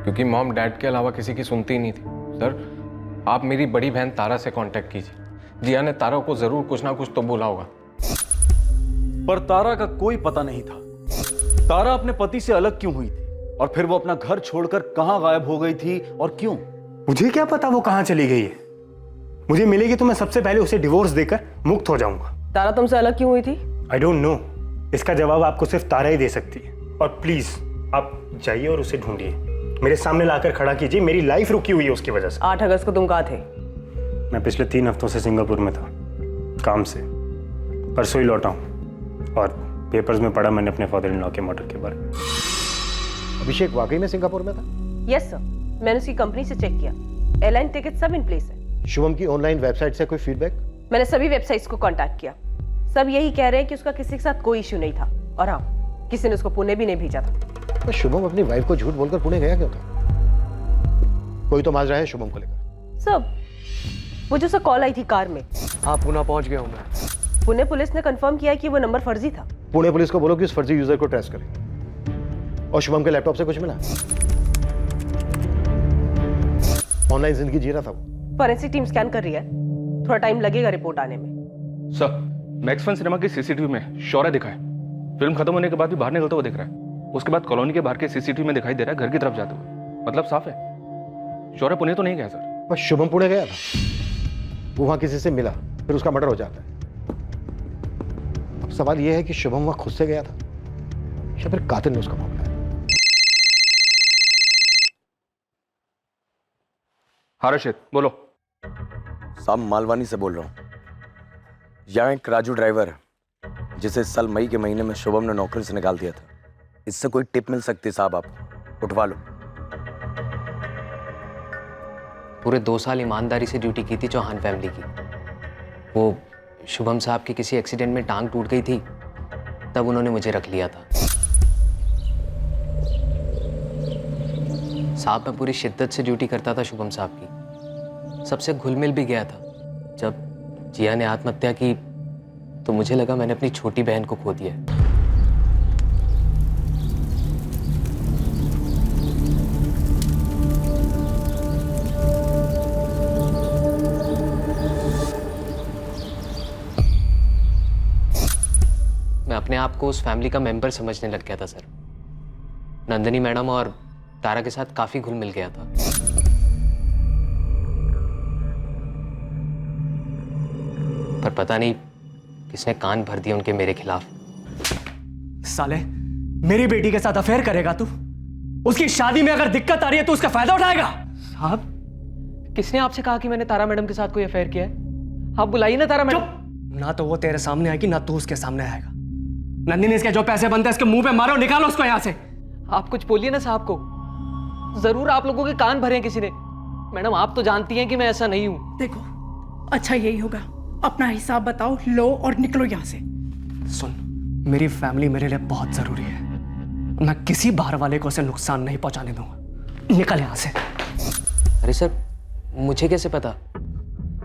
क्योंकि मॉम डैड के अलावा किसी की सुनती ही नहीं थी, सर, आप मेरी बड़ी बहन तारा से कांटेक्ट कीजिए। जिया ने तारा को जरूर कुछ ना कुछ तो बोला होगा। पर तारा का कोई पता नहीं था। तारा अपने पति से अलग क्यों हुई थी और फिर वो अपना घर छोड़कर कहां गायब हो गई थी और क्यों? मुझे क्या पता वो कहाँ चली गई है। मुझे मिलेगी तो मैं सबसे पहले उसे डिवोर्स देकर मुक्त हो जाऊंगा। तारा तुमसे अलग क्यों हुई थी? आई डोंट नो, इसका जवाब आपको सिर्फ तारा ही दे सकती है। और प्लीज आप जाइए और उसे ढूंढिए, मेरे सामने लाकर खड़ा कीजिए। मेरी लाइफ रुकी हुई है उसकी वजह से। 8 अगस्त को तुम कहाँ थे? मैं पिछले 3 हफ्तों से सिंगापुर में था, काम से। परसों ही लौटा हूँ और पेपर्स में पढ़ा मैंने अपने फादर इन लॉ के मर्डर के बारे में। अभिषेक वाकई में सिंगापुर में था? यस सर, मैंने उसकी कंपनी से चेक किया। एयरलाइन टिकट सब इन प्लेस है। शुभम की ऑनलाइन वेबसाइट से कोई फीडबैक? मैंने सभी वेबसाइट्स को कांटेक्ट किया, सब यही कह रहे हैं कि उसका किसी के साथ कोई इश्यू नहीं था। और हाँ, किसी ने उसको पुणे भी नहीं भेजा था। तो शुभम अपनी वाइफ को झूठ बोलकर पुणे गया क्यों था? कोई तो माजरा है शुभम को लेकर। सब वो जो कॉल आई थी कार में। हाँ, पुणे पहुंच गया हूँ मैं। पुणे पुलिस ने कंफर्म किया कि वो नंबर फर्जी था। पुणे पुलिस को बोलो कि उस फर्जी यूजर को ट्रेस करें। और शुभम के लैपटॉप से कुछ मिला? ऑनलाइन जिंदगी जी रहा था वो। फॉरेंसिक टीम स्कैन कर रही है, थोड़ा टाइम लगेगा रिपोर्ट आने में। सर, मैक्स फन सिनेमा की सीसीटीवी में शौर्य दिखा है। फिल्म खत्म होने के बाद भी बाहर निकलता हुआ दिख रहा है। उसके बाद कॉलोनी के बाहर के सीसीटीवी में दिखाई दे रहा है घर की तरफ जाते हुए। मतलब साफ है, शौर्य पुणे तो नहीं गया सर। पर शुभम पुणे गया था, वो वहां किसी से मिला, फिर उसका मर्डर हो जाता है। अब सवाल यह है कि शुभम वहां खुद से गया था या फिर कातिल ने उसका मामला है। हाँ रशिद, बोलो। साहब, मालवानी से बोल रहा हूँ। यहाँ एक राजू ड्राइवर है जिसे इस साल मई के महीने में शुभम ने नौकरी से निकाल दिया था। इससे कोई टिप मिल सकती है साहब, आपको उठवा लो। पूरे 2 साल ईमानदारी से ड्यूटी की थी चौहान फैमिली की। वो शुभम साहब की किसी एक्सीडेंट में टांग टूट गई थी, तब उन्होंने मुझे रख लिया था। साहब, मैं पूरी शिद्दत से ड्यूटी करता था शुभम साहब की, सबसे घुल मिल भी गया था। जब जिया ने आत्महत्या की तो मुझे लगा मैंने अपनी छोटी बहन को खो दिया है। मैं अपने आप को उस फैमिली का मेंबर समझने लग गया था सर। नंदिनी मैडम और तारा के साथ काफी घुल मिल गया था। पर पता नहीं किसने कान भर दिए उनके मेरे खिलाफ। साले, मेरी बेटी के साथ अफेयर करेगा तू? उसकी शादी में अगर दिक्कत आ रही है तो उसका फायदा उठाएगा? साहब, किसने आपसे कहा कि मैंने तारा मैडम के साथ कोई अफेयर किया है? आप बुलाइए ना तारा मैडम। ना तो वो तेरे सामने आएगी ना तू उसके सामने आएगा। नंदिनी, इसके जो पैसे बनते हैं इसके मुंह पे मारो, निकालो उसको यहाँ से। आप कुछ बोलिए ना साहब को, जरूर आप लोगों के कान भरे हैं किसी ने। मैडम, आप तो जानती हैं कि मैं ऐसा नहीं हूं। देखो, अच्छा यही होगा, अपना हिसाब बताओ, लो और निकलो यहाँ से। सुन, मेरी फैमिली मेरे लिए बहुत जरूरी है। मैं किसी बाहर वाले को उसे नुकसान नहीं पहुंचाने दूंगा। निकल यहाँ से। अरे सर, मुझे कैसे पता?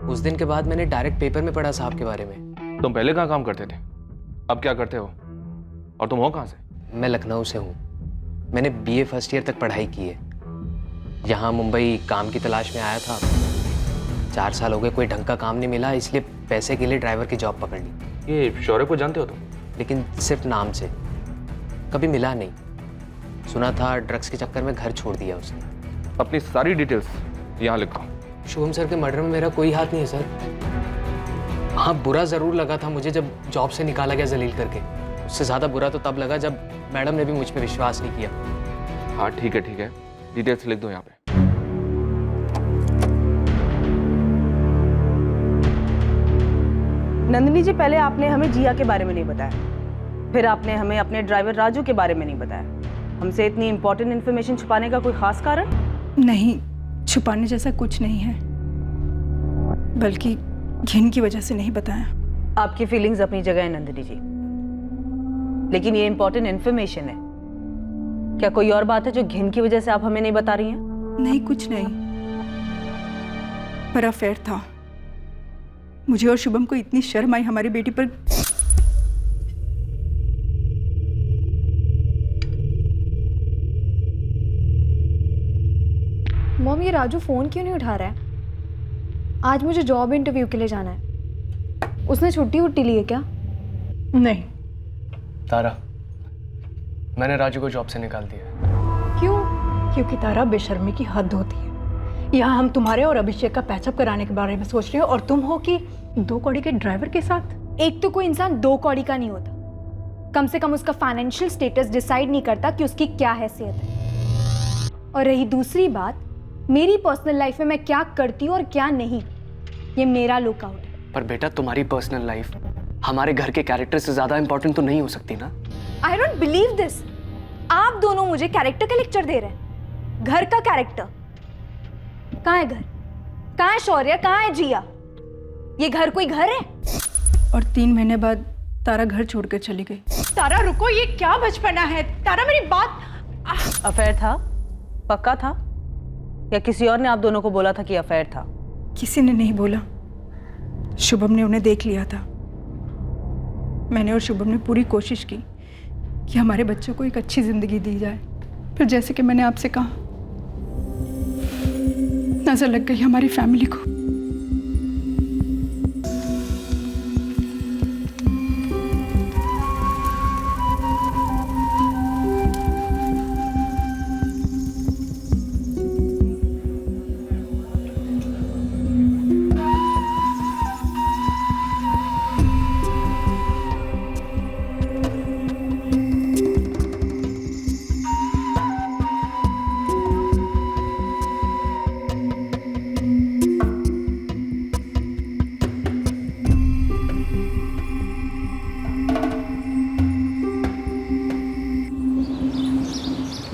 उस दिन के बाद मैंने डायरेक्ट पेपर में पढ़ा साहब के बारे में। तुम पहले कहाँ काम करते थे, अब क्या करते हो, और तुम हो कहाँ से? मैं लखनऊ से हूँ। मैंने BA फर्स्ट ईयर तक पढ़ाई की है। यहाँ मुंबई काम की तलाश में आया था। 4 साल हो गए, कोई ढंग का काम नहीं मिला, इसलिए पैसे के लिए ड्राइवर की जॉब पकड़ ली। ये शौर्य को जानते हो तुम? लेकिन सिर्फ नाम से, कभी मिला नहीं। सुना था ड्रग्स के चक्कर में घर छोड़ दिया उसने। अपनी सारी डिटेल्स यहाँ लिखो। शुभम सर के मर्डर में मेरा कोई हाथ नहीं है सर। हाँ, बुरा ज़रूर लगा था मुझे जब जॉब से निकाला गया जलील करके। उससे ज़्यादा बुरा तो तब लगा जब मैडम ने भी मुझ पर विश्वास नहीं किया। हाँ ठीक है, डिटेल्स लिख दो यहाँ पे। नंदिनी जी, पहले आपने हमें जिया के बारे में नहीं बताया, फिर आपने हमें अपने ड्राइवर राजू के बारे में नहीं बताया। हमसे इतनी इंपॉर्टेंट इन्फॉर्मेशन छुपाने का कोई खास कारण? नहीं, छुपाने जैसा कुछ नहीं है, बल्कि घिन की वजह से नहीं बताया। आपकी फीलिंग्स अपनी जगह है नंदिनी जी, लेकिन ये इंपॉर्टेंट इन्फॉर्मेशन है। क्या कोई और बात है जो घिन की वजह से आप हमें नहीं बता रही हैं? नहीं, कुछ नहीं, पर अफेयर था। मुझे और शुभम को इतनी शर्म आई हमारी बेटी पर। मॉम, ये राजू फ़ोन क्यों नहीं उठा रहा है? आज मुझे जॉब इंटरव्यू के लिए जाना है। उसने छुट्टी वुट्टी ली है क्या? नहीं। तारा, मैंने राजू को जॉब से निकाल दिया। क्यों? क्योंकि तारा, बेशर्मी की हद होती है। यहाँ हम तुम्हारे और अभिषेक का पैचअप कराने के बारे में सोच रहे हो और तुम हो कि 2 कौड़ी के ड्राइवर के साथ। एक तो कोई इंसान 2 कौड़ी का नहीं होता, कम से कम उसका फाइनेंशियल स्टेटस डिसाइड नहीं करता कि उसकी क्या हैसियत है। और रही दूसरी बात, मेरी पर्सनल लाइफ में मैं क्या करती हूँ और क्या नहीं, ये मेरा लुकआउट है। पर बेटा, तुम्हारी पर्सनल लाइफ हमारे घर के कैरेक्टर से ज्यादा इंपॉर्टेंट तो नहीं हो सकती ना? I don't believe this. आप दोनों मुझे कैरेक्टर का लेक्चर दे रहे हैं। घर का कैरेक्टर कहाँ है? घर कहाँ है? शौर्य कहाँ है? जिया, ये घर कोई घर है? और 3 महीने बाद तारा घर छोड़कर चली गई। तारा रुको, ये क्या बचपना है? तारा मेरी बात। अफेयर था? पक्का था? या किसी और ने आप दोनों को बोला था कि अफेयर था? किसी ने नहीं बोला, शुभम ने उन्हें देख लिया था। मैंने और शुभम ने पूरी कोशिश की कि हमारे बच्चों को एक अच्छी जिंदगी दी जाए, फिर जैसे कि मैंने आपसे कहा, नजर लग गई हमारी फैमिली को।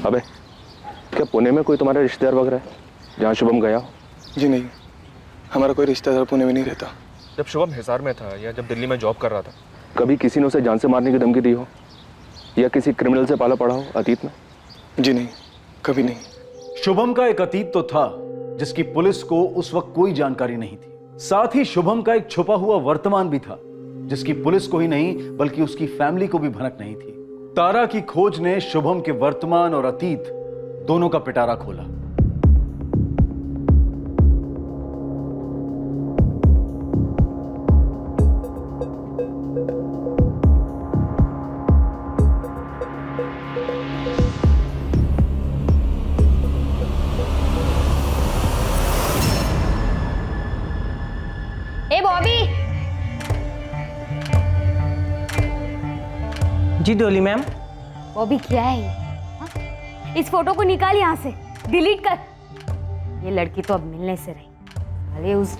अबे, क्या पुणे में कोई तुम्हारा रिश्तेदार वगैरह है जहाँ शुभम गया हो? जी नहीं, हमारा कोई रिश्तेदार पुणे में नहीं रहता। जब शुभम हिसार में था या जब दिल्ली में जॉब कर रहा था, कभी किसी ने उसे जान से मारने की धमकी दी हो या किसी क्रिमिनल से पाला पड़ा हो अतीत में? जी नहीं, कभी नहीं। शुभम का एक अतीत तो था जिसकी पुलिस को उस वक्त कोई जानकारी नहीं थी। साथ ही शुभम का एक छुपा हुआ वर्तमान भी था जिसकी पुलिस को ही नहीं बल्कि उसकी फैमिली को भी भनक नहीं थी। तारा की खोज ने शुभम के वर्तमान और अतीत दोनों का पिटारा खोला। ए बॉबी। जी डोली मैम। बॉबी क्या है ये? हाँ? इस फोटो को निकाल यहाँ से, डिलीट कर। ये लड़की तो अब मिलने से रही। अरे उस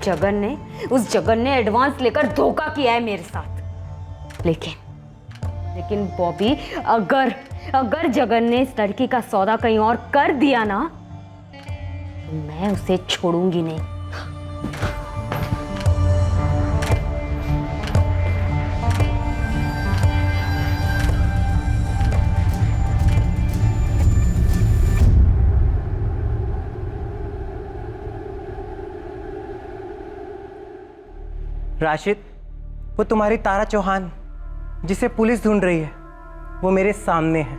जगन ने एडवांस लेकर धोखा किया है मेरे साथ। लेकिन बॉबी, अगर जगन ने इस लड़की का सौदा कहीं और कर दिया ना, तो मैं उसे छोड़ूंगी नहीं। राशिद, वो तुम्हारी तारा चौहान जिसे पुलिस ढूंढ रही है, वो मेरे सामने है।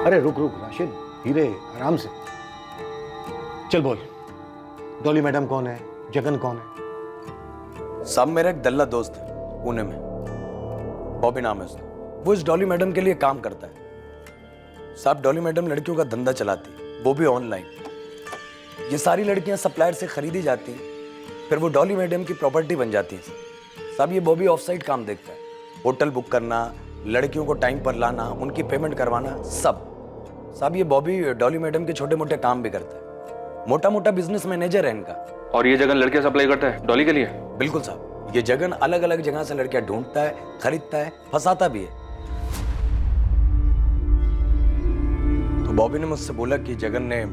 अरे रुक राशिद, धीरे, आराम से चल। बोल, डॉली मैडम कौन है? जगन कौन है? साहब, मेरा एक दल्ला दोस्त है पुणे में, बॉबी नाम है उसका। वो इस डॉली मैडम के लिए काम करता है। साहब, डॉली मैडम लड़कियों का धंधा चलाती है, वो भी ऑनलाइन। ये सारी लड़कियां सप्लायर से खरीदी जाती हैं, फिर वो डॉली मैडम की प्रॉपर्टी बन जाती है। साहब, ये बॉबी ऑफ साइड काम देखता है, होटल बुक करना, लड़कियों को टाइम पर लाना, उनकी पेमेंट करवाना, सब। साहब, ये बॉबी डॉली मैडम के छोटे मोटे काम भी करता है, मोटा मोटा बिजनेस मैनेजर है इनका। और ये जगन लड़कियां सप्लाई करता है डॉली के लिए? बिल्कुल साहब, ये जगन अलग अलग जगह से लड़कियां ढूंढता है, खरीदता है, फंसाता भी है। तो बॉबी ने मुझसे बोला कि जगन ने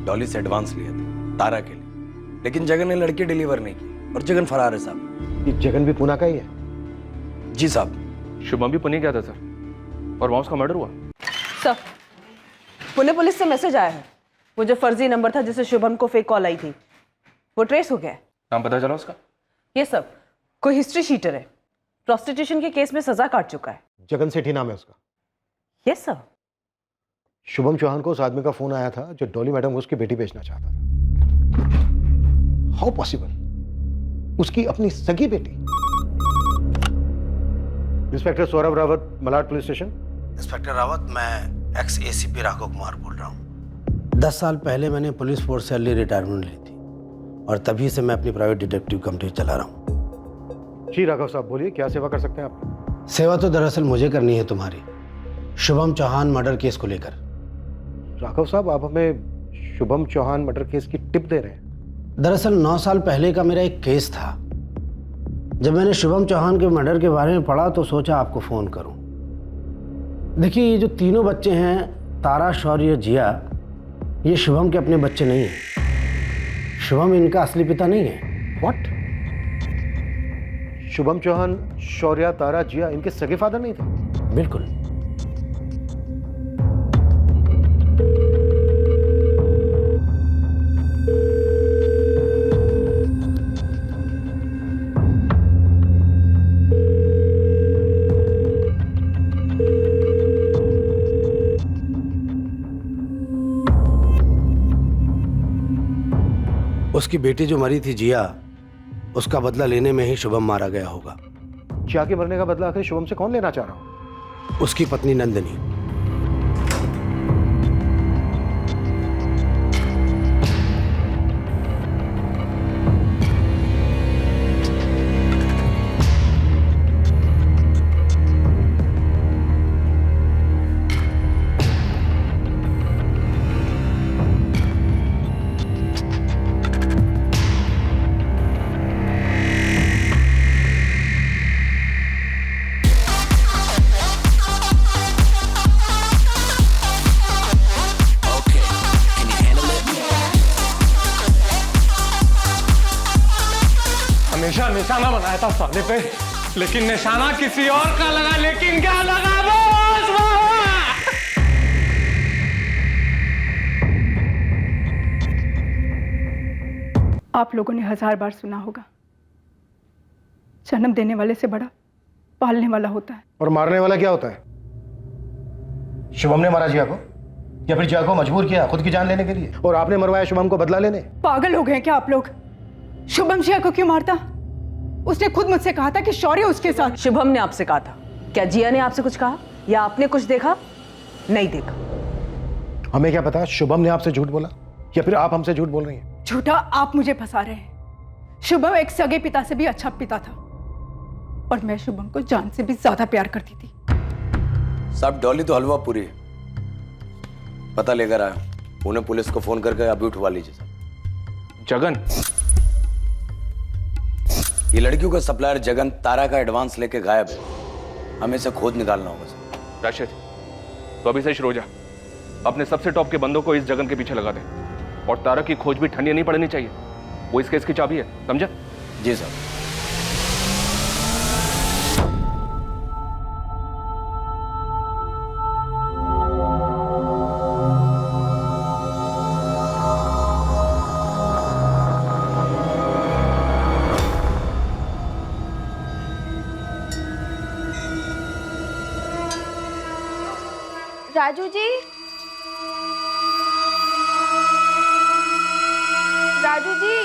डॉली से एडवांस लिया था तारा के लिए, लेकिन जगन ने लड़की डिलीवर नहीं की और जगन फरार है साहब। ये जगन भी पुणे का ही है? जी साहब। शुभम भी पुणे गया था सर, और वहां उसका मर्डर हुआ। सर, पुणे पुलिस से मैसेज आया है, वो जो फर्जी नंबर था जिससे शुभम को फेक कॉल आई थी, वो ट्रेस हो गया है। नाम पता चला उसका? ये सब कोई हिस्ट्री शीटर है, प्रोस्टिट्यूशन के केस में सजा काट चुका है। जगन सेठी नाम है उसका। Yes sir. शुभम चौहान को उस आदमी का फोन आया था जो डॉली मैडम को उसकी बेटी बेचना चाहता था। How possible? उसकी अपनी सगी बेटी। Inspector Saurabh Rawat, Malad police station. Inspector Rawat, मैं एक्स एसीपी राघव कुमार बोल रहा हूँ। 10 साल पहले मैंने पुलिस फोर्स से अर्ली रिटायरमेंट ली थी और तभी से मैं अपनी प्राइवेट डिटेक्टिव कंपनी चला रहा हूँ। जी राघव साहब, बोलिए क्या सेवा कर सकते हैं आप? सेवा तो दरअसल मुझे करनी है तुम्हारी, शुभम चौहान मर्डर केस को लेकर। राघव साहब, आप हमें शुभम चौहान मर्डर केस की टिप दे रहे हैं? दरअसल 9 साल पहले का मेरा एक केस था। जब मैंने शुभम चौहान के मर्डर के बारे में पढ़ा तो सोचा आपको फ़ोन करूं। देखिए, ये जो तीनों बच्चे हैं, तारा, शौर्य, जिया, ये शुभम के अपने बच्चे नहीं हैं। शुभम इनका असली पिता नहीं है। व्हाट? शुभम चौहान, शौर्य, तारा, जिया इनके सगे फादर नहीं थे? बिल्कुल। उसकी बेटी जो मरी थी जिया, उसका बदला लेने में ही शुभम मारा गया होगा। जिया के मरने का बदला आखिर शुभम से कौन लेना चाह रहा हो? उसकी पत्नी नंदिनी। हमेशा निशाना बनाया था साले पे, लेकिन निशाना किसी और का लगा। लेकिन क्या लगा बॉस? आप लोगों ने 1000 बार सुना होगा, जन्म देने वाले से बड़ा पालने वाला होता है। और मारने वाला क्या होता है? शुभम ने मारा जिया को या फिर जिया को मजबूर किया खुद की जान लेने के लिए? और आपने मरवाया शुभम को बदला लेने? पागल हो गए क्या आप लोग? शुभम जिया को क्यों मारता? उसने खुद मुझसे कहा था कि शौर्य उसके साथ। शुभम ने आपसे कहा था? क्या जिया ने आपसे कुछ कहा या आपने कुछ देखा? नहीं देखा। हमें क्या पता शुभम ने आपसे झूठ बोला या फिर आप हमसे झूठ बोल रही हैं? झूठा आप मुझे फंसा रहे हैं। शुभम एक सगे पिता से भी अच्छा पिता था और मैं शुभम को जान से भी ज्यादा प्यार करती थी। साहब, डॉली तो हलवा पूरी है, पता लेकर आया। उन्हें पुलिस को फोन करके अभी उठवा लीजिए साहब। जगन, ये लड़कियों का सप्लायर जगन तारा का एडवांस लेके गायब है। हमें इसे खोद निकालना होगा सर। राशिद, तो अभी से शुरू हो जा। अपने सबसे टॉप के बंदों को इस जगन के पीछे लगा दे और तारा की खोज भी ठंडी नहीं पड़नी चाहिए। वो इस केस की चाबी है, समझा? जी साहब। राजू जी, राजू जी,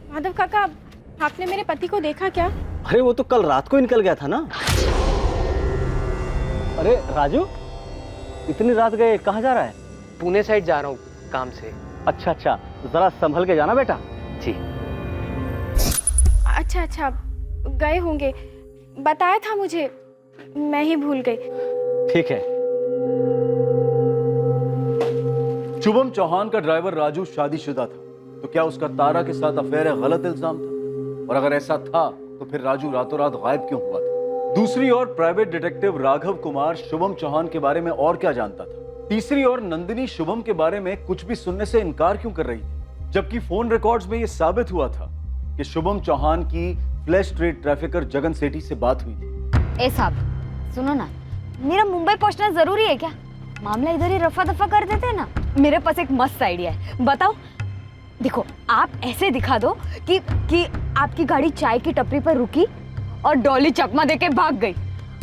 माधव काका, आपने मेरे पति को देखा क्या? अरे वो तो कल रात को निकल गया था ना। अरे राजू, इतनी रात गए, कहाँ जा रहा है? पुणे साइड जा रहा हूँ काम से। अच्छा अच्छा, जरा संभल के जाना बेटा। जी। अच्छा अच्छा, गए होंगे, बताया था मुझे, मैं ही भूल गई। ठीक है। शुभम चौहान का ड्राइवर राजू शादीशुदा था, तो क्या उसका तारा के साथ अफेयर है गलत इल्जाम था? और अगर ऐसा था तो फिर राजू रातों रात गायब क्यों हुआ था? दूसरी ओर प्राइवेट डिटेक्टिव राघव कुमार शुभम चौहान के बारे में और क्या जानता था? तीसरी ओर नंदिनी शुभम के बारे में कुछ भी सुनने से इनकार क्यों कर रही थी, जबकि फोन रिकॉर्ड्स में यह साबित हुआ था कि शुभम चौहान की फ्लैश ट्रेड ट्रैफिकर जगन सेठी से बात हुई थी। ए साहब सुनो ना, मेरा मुंबई पहुंचना जरूरी है क्या? मामला इधर ही रफा दफा कर देते हैं ना। मेरे पास एक मस्त आइडिया है, बताओ। देखो, आप ऐसे दिखा दो कि आपकी गाड़ी चाय की टपरी पर रुकी और डॉली चकमा देके भाग गई।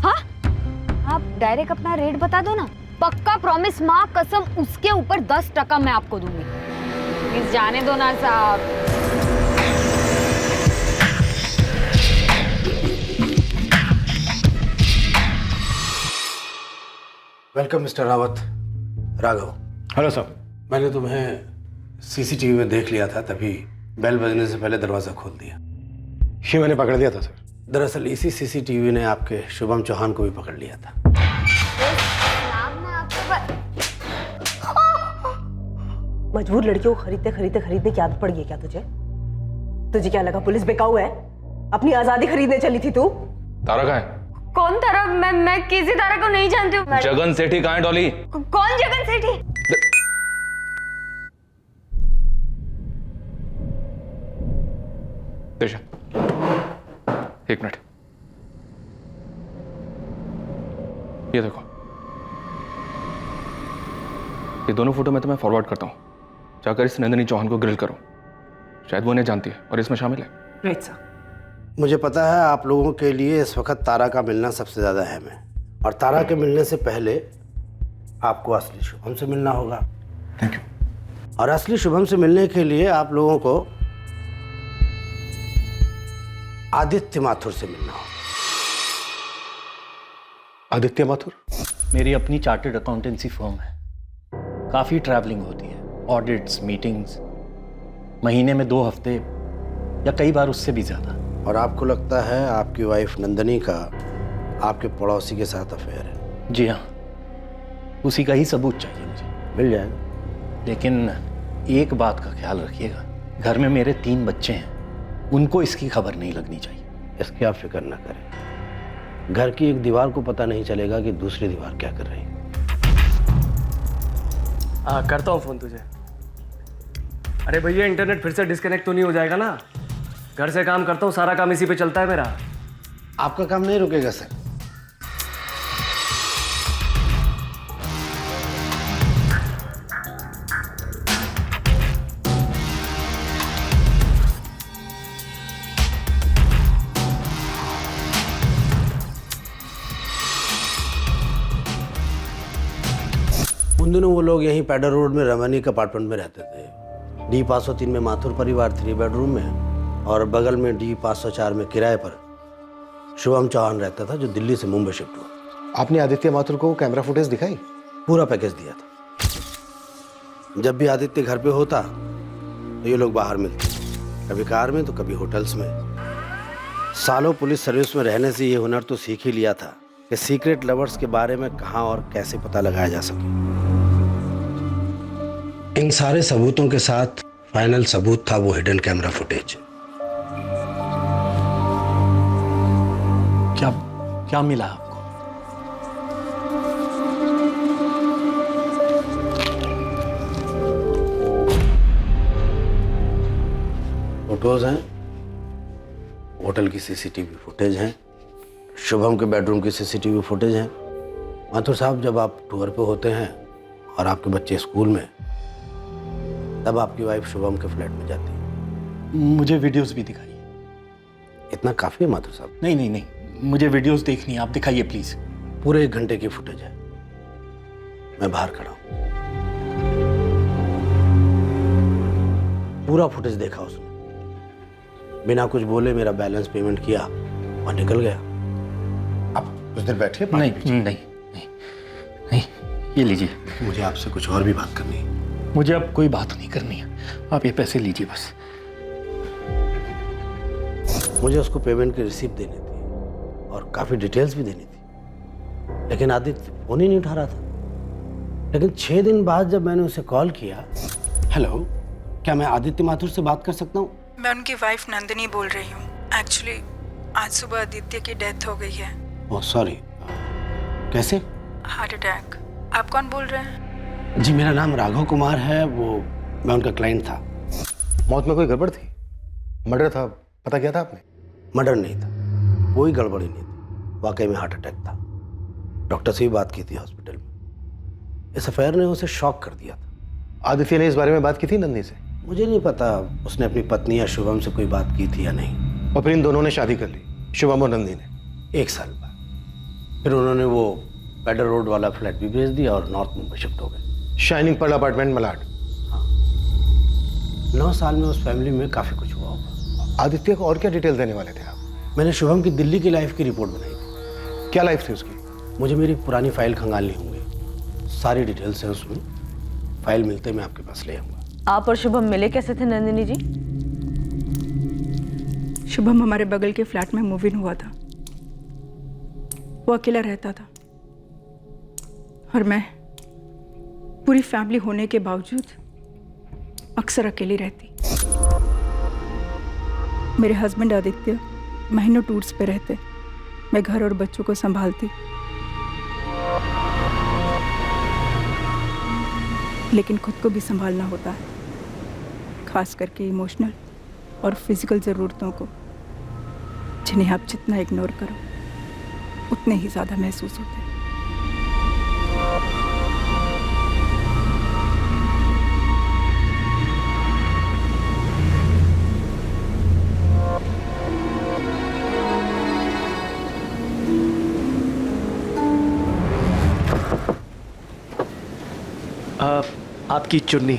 हाँ, आप डायरेक्ट अपना रेट बता दो ना, पक्का प्रॉमिस, माँ कसम, उसके ऊपर 10% मैं आपको दूंगी। प्लीज जाने दो ना साहब। Welcome mister Rawat. Raghav. Hello sir. मैंने तुम्हें सीसीटीवी में देख लिया था, तभी बेल बजने से पहले दरवाजा खोल दिया। ये मैंने पकड़ दिया था सर। दरअसल इसी सीसीटीवी ने आपके शुभम चौहान को भी पकड़ लिया था। मजबूर लड़कियों को खरीदते खरीदते खरीदने की आदत पड़ गई क्या तुझे? तुझे क्या लगा पुलिस बेकाऊ है? अपनी आजादी खरीदने चली थी तू? तारा कहाँ है? कौन तारा? मैं किसी तारा को नहीं जानती हूँ। जगन सेठी कहाँ है डॉली? कौन जगन सेठी? दिशा, एक मिनट, ये देखो, ये दोनों फोटो मैं तुम्हें फॉरवर्ड करता हूँ। जाकर इस नंदिनी चौहान को ग्रिल करो, शायद वो इन्हें जानती है और इसमें शामिल है। Right sir. मुझे पता है आप लोगों के लिए इस वक्त तारा का मिलना सबसे ज़्यादा अहम है, और तारा के मिलने से पहले आपको असली शुभम से मिलना होगा। Thank you. और असली शुभम से मिलने के लिए आप लोगों को आदित्य माथुर से मिलना होगा। आदित्य माथुर? मेरी अपनी चार्टर्ड अकाउंटेंसी फर्म है। काफ़ी ट्रैवलिंग होती है, ऑडिट्स, मीटिंग्स, महीने में 2 हफ्ते या कई बार उससे भी ज़्यादा। और आपको लगता है आपकी वाइफ नंदनी का आपके पड़ोसी के साथ अफेयर है? जी हाँ, उसी का ही सबूत चाहिए मुझे। मिल जाएगा। लेकिन एक बात का ख्याल रखिएगा, घर में मेरे 3 बच्चे हैं, उनको इसकी खबर नहीं लगनी चाहिए। इसकी आप फिक्र ना करें। घर की एक दीवार को पता नहीं चलेगा कि दूसरी दीवार क्या कर रही है। करता हूँ फोन तुझे। अरे भैया, इंटरनेट फिर से डिस्कनेक्ट तो नहीं हो जाएगा ना? घर से काम करता हूँ, सारा काम इसी पे चलता है मेरा। आपका काम नहीं रुकेगा सर। उन दिनों वो लोग यहीं पैडर रोड में रमनी के अपार्टमेंट में रहते थे। डी 503 में माथुर परिवार 3 बेडरूम में, और बगल में डी 504 में किराए पर शुभम चौहान रहता था, जो दिल्ली से मुंबई शिफ्ट हुआ। आपने आदित्य माथुर को कैमरा फुटेज दिखाई? पूरा पैकेज दिया था। जब भी आदित्य घर पे होता तो ये लोग बाहर मिलते, कभी कार में तो कभी होटल्स में। सालों पुलिस सर्विस में रहने से ये हुनर तो सीख ही लिया था कि सीक्रेट लवर्स के बारे में कहाँ और कैसे पता लगाया जा सके। इन सारे सबूतों के साथ फाइनल सबूत था वो हिडन कैमरा फुटेज। क्या मिला आपको? फोटोज हैं, होटल की सीसीटीवी फुटेज हैं, शुभम के बेडरूम की सीसीटीवी फुटेज हैं। माथुर साहब, जब आप टूर पे होते हैं और आपके बच्चे स्कूल में, तब आपकी वाइफ शुभम के फ्लैट में जाती है। मुझे वीडियोस भी दिखाइए। इतना काफी है माथुर साहब? नहीं, मुझे वीडियोस देखनी है, आप दिखाइए प्लीज। पूरे 1 घंटे की फुटेज है। मैं बाहर खड़ा हूं। पूरा फुटेज देखा उसने, बिना कुछ बोले मेरा बैलेंस पेमेंट किया और निकल गया। आप कुछ देर बैठिए। नहीं, ये लीजिए। मुझे आपसे कुछ और भी बात करनी है। मुझे अब कोई बात नहीं करनी है, आप ये पैसे लीजिए बस। मुझे उसको पेमेंट की रिसीप्ट देनी थी और काफ़ी डिटेल्स भी देनी थी, लेकिन आदित्य फोन ही नहीं उठा रहा था। लेकिन 6 दिन बाद जब मैंने उसे कॉल किया, हेलो, क्या मैं आदित्य माथुर से बात कर सकता हूँ? मैं उनकी वाइफ नंदिनी बोल रही हूँ। एक्चुअली आज सुबह आदित्य की डेथ हो गई है। ओह सॉरी, कैसे? Heart attack. आप कौन बोल रहे हैं? जी, मेरा नाम राघव कुमार है, मैं उनका क्लाइंट था। मौत में कोई गड़बड़ थी? मर्डर था, पता किया था आपने? मर्डर नहीं था, कोई गड़बड़ी नहीं थी। वाकई में हार्ट अटैक था। डॉक्टर से भी बात की थी हॉस्पिटल में। इस अफेयर ने उसे शॉक कर दिया था। आदित्य ने इस बारे में बात की थी नंदनी से? मुझे नहीं पता उसने अपनी पत्नी या शुभम से कोई बात की थी या नहीं। और फिर इन दोनों ने शादी कर ली, शुभम और नंदनी ने? 1 साल बाद। फिर उन्होंने वो पेडर रोड वाला फ्लैट भी बेच दिया और नॉर्थ मुंबई शिफ्ट हो गए। Shining Perl apartment Malad. 9 साल में उस फैमिली में काफ़ी कुछ हुआ होगा। आदित्य को और क्या डिटेल देने वाले थे आप? मैंने शुभम की दिल्ली की लाइफ की रिपोर्ट बनाई थी। क्या लाइफ थी उसकी? मुझे मेरी पुरानी फाइल खंगालनी होंगी, सारी डिटेल्स हैं उसमें। फाइल मिलते मैं आपके पास ले आऊँगा। आप और शुभम मिले कैसे थे नंदिनी जी? शुभम हमारे बगल के फ्लैट में मूव इन हुआ था। वो अकेला रहता था और मैं पूरी फैमिली होने के बावजूद अक्सर अकेली रहती। मेरे हस्बैंड आदित्य महीनों टूर्स पे रहते, मैं घर और बच्चों को संभालती। लेकिन खुद को भी संभालना होता है, खास करके इमोशनल और फिजिकल ज़रूरतों को, जिन्हें आप जितना इग्नोर करो उतने ही ज़्यादा महसूस होते हैं। आपकी चुन्नी।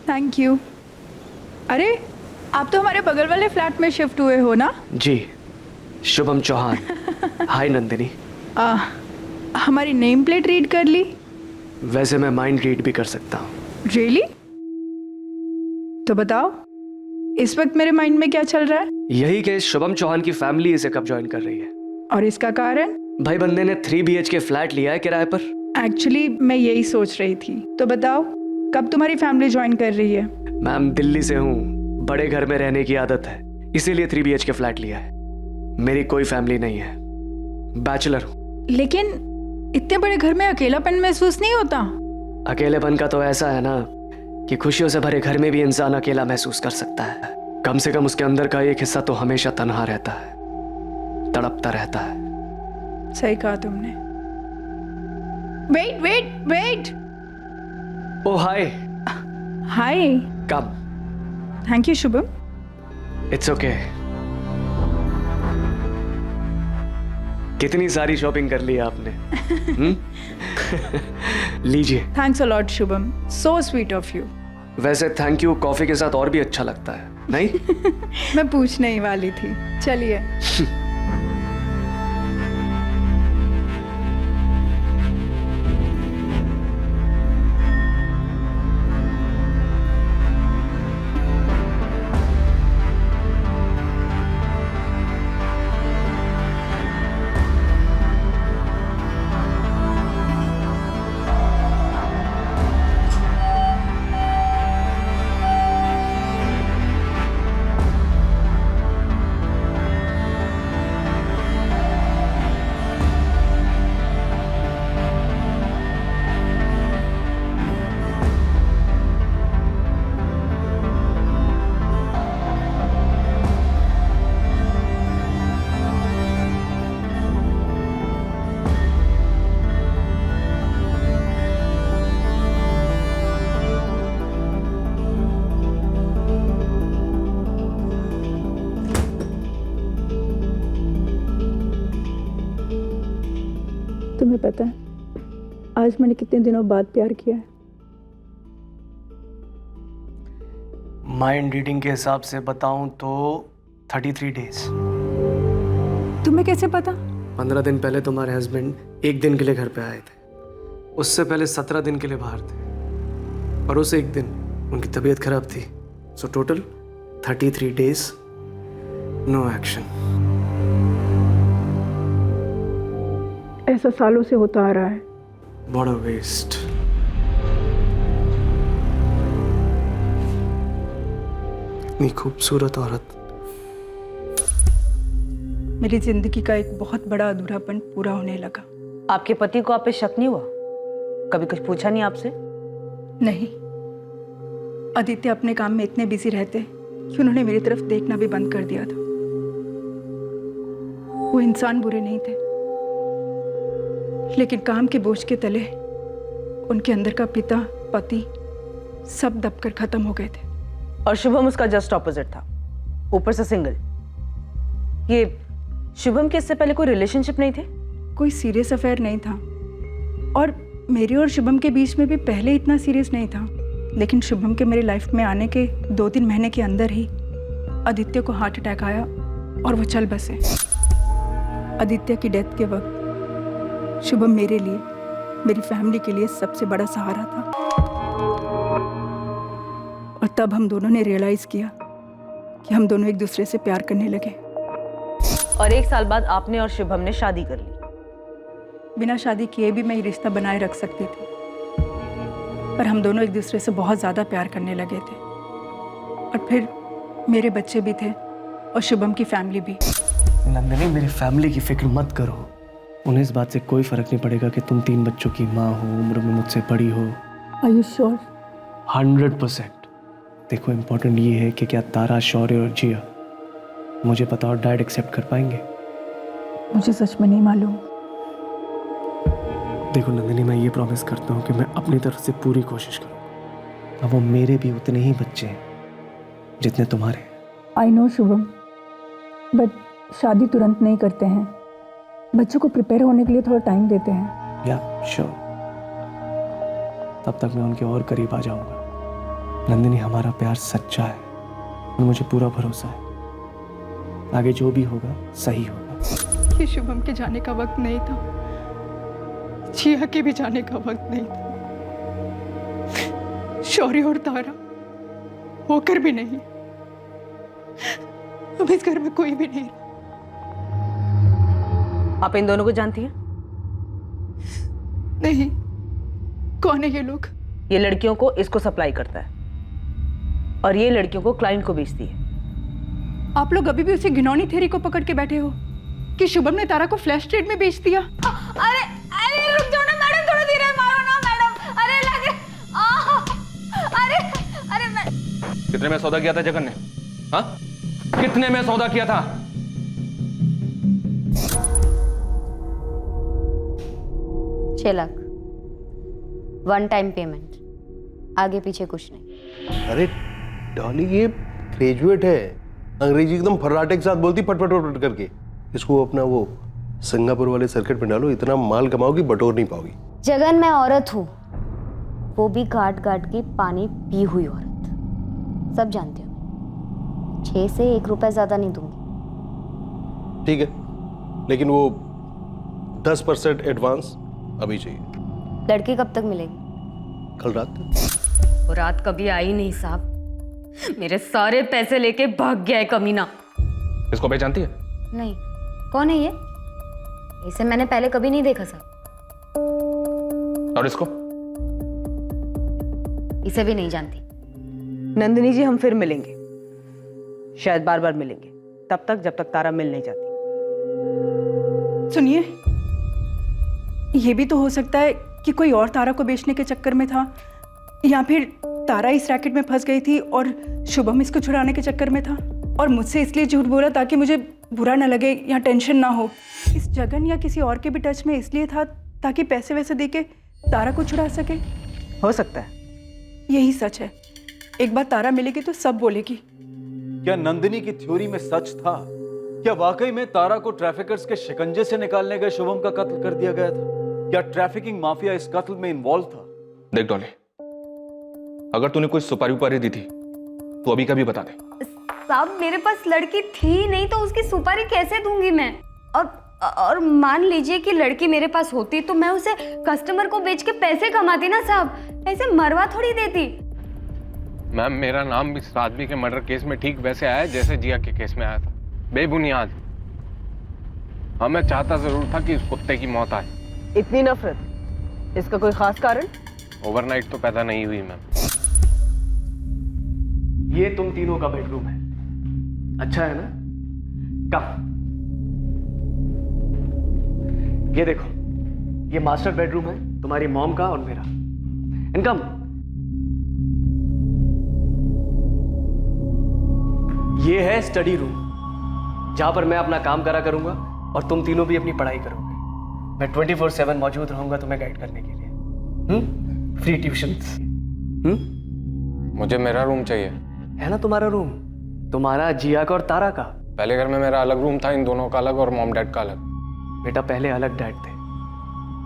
Thank you. अरे आप तो हमारे बगल वाले फ्लैट में शिफ्ट हुए हो ना? जी, शुभम चौहान। हाय नंदिनी। हमारी नेम प्लेट रीड कर ली? वैसे मैं माइंड रीड भी कर सकता हूँ। रियली? तो बताओ इस वक्त मेरे माइंड में क्या चल रहा है? यही कि शुभम चौहान की फैमिली इसे कब ज्वाइन कर रही है। और इसका कारण? भाई बंदे ने 3 BHK फ्लैट लिया है किराए पर। एक्चुअली मैं यही सोच रही थी। तो बताओ कब तुम्हारी फैमिली ज्वाइन कर रही है? मैम दिल्ली से हूँ, बड़े घर में रहने की आदत है, इसीलिए 3 BHK फ्लैट लिया है। मेरी कोई फैमिली नहीं है, बैचलर हूँ। लेकिन इतने बड़े घर में अकेलापन महसूस नहीं होता? अकेलेपन का तो ऐसा है ना कि खुशियों से भरे घर में भी इंसान अकेला महसूस कर सकता है। कम से कम उसके अंदर का एक हिस्सा तो हमेशा तन्हा रहता है, तड़पता रहता है। सही कहा तुमने। Wait wait wait. Oh hi. Hi. Come. Thank you Shubham. It's okay. कितनी सारी शॉपिंग कर ली आपने। लीजिए। Thanks a lot Shubham, so sweet of you. वैसे थैंक यू कॉफी के साथ और भी अच्छा लगता है, नहीं? मैं पूछने ही वाली थी। चलिए। तुम्हें पता है आज मैंने कितने दिनों बाद प्यार किया है? माइंड रीडिंग के हिसाब से बताऊं तो 33 डेज। तुम्हें कैसे पता? 15 दिन पहले तुम्हारे हस्बैंड 1 दिन के लिए घर पे आए थे, उससे पहले 17 दिन के लिए बाहर थे, और उस 1 दिन उनकी तबीयत खराब थी। So total 33 days, no action. ऐसा सालों से होता आ रहा है। बड़ा वेस्ट। इतनी खूबसूरत औरत। मेरी जिंदगी का एक बहुत बड़ा अधूरापन पूरा होने लगा। आपके पति को आप पे शक नहीं हुआ? कभी कुछ पूछा नहीं आपसे? नहीं, आदित्य अपने काम में इतने बिजी रहते कि उन्होंने मेरी तरफ देखना भी बंद कर दिया था। वो इंसान बुरे नहीं थे, लेकिन काम के बोझ के तले उनके अंदर का पिता, पति सब दबकर खत्म हो गए थे। और शुभम उसका जस्ट ऑपोजिट था, ऊपर से सिंगल। ये शुभम के इससे पहले कोई रिलेशनशिप नहीं थे? कोई सीरियस अफेयर नहीं था, और मेरे और शुभम के बीच में भी पहले इतना सीरियस नहीं था। लेकिन शुभम के मेरे लाइफ में आने के 2-3 महीने के अंदर ही आदित्य को हार्ट अटैक आया और वो चल बसे। आदित्य की डेथ के वक्त शुभम मेरे लिए, मेरी फैमिली के लिए सबसे बड़ा सहारा था। और तब हम दोनों ने रियलाइज किया कि हम दोनों एक दूसरे से प्यार करने लगे। और 1 साल बाद आपने और शुभम ने शादी कर ली। बिना शादी किए भी मैं ये रिश्ता बनाए रख सकती थी, पर हम दोनों एक दूसरे से बहुत ज़्यादा प्यार करने लगे थे। और फिर मेरे बच्चे भी थे और शुभम की फैमिली भी। नंदिनी, मेरी फैमिली की फिक्र मत करो। उन्हें इस बात से कोई फर्क नहीं पड़ेगा कि तुम 3 बच्चों की माँ हो, उम्र में मुझसे बड़ी हो। Are you sure? 100%। देखो, इम्पोर्टेंट ये है कि क्या तारा, शौर्य और जिया मुझे पता और डैड एक्सेप्ट कर पाएंगे। मुझे सच में नहीं मालूम। देखो नंदिनी, मैं ये प्रॉमिस करता हूँ कि मैं अपनी तरफ से पूरी कोशिश करूँ। अब वो मेरे भी उतने ही बच्चे हैं जितने तुम्हारे। आई नो शुभम, बट शादी तुरंत नहीं करते हैं। बच्चों को प्रिपेयर होने के लिए थोड़ा टाइम देते हैं। या श्योर, तब तक मैं उनके और करीब आ जाऊंगा। नंदिनी, हमारा प्यार सच्चा है और मुझे पूरा भरोसा है आगे जो भी होगा सही होगा। ये शुभम के जाने का वक्त नहीं था, जिया के भी जाने का वक्त नहीं था, शौर्य और तारा होकर भी नहीं। अब इस घर में कोई भी नहीं। आप इन दोनों को जानती हैं? नहीं। कौन है ये लोग? ये लड़कियों को इसको सप्लाई करता है और ये लड़कियों को क्लाइंट को बेचती है। आप लोग अभी भी उसी घिनौनी थ्योरी को पकड़ के बैठे हो कि शुभम ने तारा को फ्लैश ट्रेड में बेच दिया। अरे अरे रुक जाओ ना मैडम, थोड़ा धीरे मारो ना मैडम। अरे लगे। अरे कितने में सौदा किया था जगन ने? हाँ, कितने में सौदा किया था? $6 लाख, 1 टाइम पेमेंट, आगे पीछे कुछ नहीं। अरे डॉली, ये ग्रेजुएट है, अंग्रेजी एकदम फर्राटे के साथ बोलती पट पट पट करके। इसको अपना वो सिंगापुर वाले सर्किट में डालो, इतना माल कमाओगी बटोर नहीं पाओगी। जगन, मैं औरत हूँ, वो भी काट काट के पानी पी हुई औरत, सब जानते हो। 6 से 1 रुपया ज्यादा नहीं दूंगी। ठीक है, लेकिन वो 10% एडवांस अभी चाहिए। लड़की कब तक मिलेगी? कल रात तक। वो रात कभी आई नहीं साहब, मेरे सारे पैसे लेके भाग गया है कमीना। इसको पहचानती है? नहीं। कौन है ये? इसे मैंने पहले कभी नहीं देखा साहब। और इसको? इसे भी नहीं जानती। नंदिनी जी, हम फिर मिलेंगे, शायद बार बार मिलेंगे, तब तक जब तक तारा मिल नहीं जाती। सुनिए, ये भी तो हो सकता है कि कोई और तारा को बेचने के चक्कर में था, या फिर तारा इस रैकेट में फंस गई थी और शुभम इसको छुड़ाने के चक्कर में था और मुझसे इसलिए झूठ बोला ताकि मुझे बुरा ना लगे या टेंशन ना हो। इस जगन या किसी और के भी टच में इसलिए था ताकि पैसे वैसे देके तारा को छुड़ा सके। हो सकता है। यही सच है। एक बार तारा मिलेगी तो सब बोलेगी। क्या नंदिनी की थ्योरी में सच था? क्या वाकई में तारा को ट्रैफिकर्स के शिकंजे से निकालने गए शुभम का कत्ल कर दिया गया था? क्या ट्रैफिकिंग माफिया इस कत्ल में इन्वॉल्व था? देख डॉली, अगर तूने कोई सुपारी उपारी दी थी तो अभी का भी बता दे। साहब, मेरे पास लड़की थी नहीं तो उसकी सुपारी कैसे दूंगी मैं? और मान लीजिए कि लड़की मेरे पास होती तो मैं उसे कस्टमर को बेच के पैसे कमाती ना साहब, ऐसे मरवा थोड़ी देती। मैम, मेरा नाम इस आदमी के मर्डर केस में ठीक वैसे आया जैसे जिया के केस में आया था, बेबुनियाद। हाँ, मैं चाहता जरूर था कि उस कुत्ते की मौत आए। इतनी नफरत, इसका कोई खास कारण? ओवरनाइट तो पैदा नहीं हुई मैम। ये तुम तीनों का बेडरूम है, अच्छा है ना? कम, ये देखो, ये मास्टर बेडरूम है तुम्हारी मॉम का और मेरा। इनकम, ये है स्टडी रूम, जहां पर मैं अपना काम करा करूंगा और तुम तीनों भी अपनी पढ़ाई करोगे। मैं 24/7 मौजूद रहूंगा तुम्हें गाइड करने के लिए। Free tuitions. मुझे मेरा रूम चाहिए। है ना तुम्हारा रूम, तुम्हारा, जिया का और तारा का। पहले घर में मेरा अलग रूम था, इन दोनों का अलग और मॉम डैड का अलग। बेटा पहले अलग डैड थे,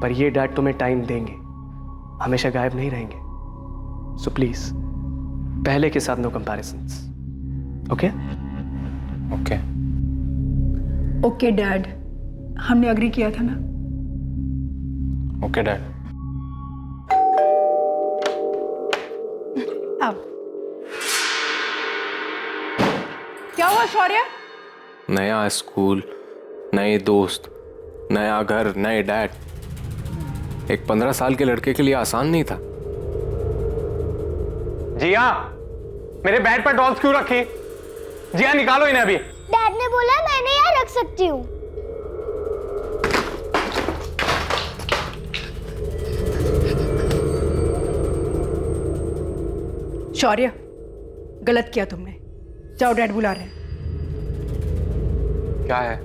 पर ये डैड तुम्हें टाइम देंगे, हमेशा गायब नहीं रहेंगे। सो प्लीज पहले के साथ no comparisons. Okay okay okay dad, हमने अग्री किया था ना। Okay dad. अब क्या हुआ शौर्य? नया स्कूल, नए दोस्त, नया घर, नए डैड। एक 15 साल के लड़के के लिए आसान नहीं था। जिया, मेरे बेड पर डॉल्स क्यों रखी? जिया निकालो इन्हें अभी। डैड ने बोला मैंने यहाँ रख सकती हूँ। शौर्य, गलत किया तुमने। जाओ, डैड बुला रहे हैं। क्या है?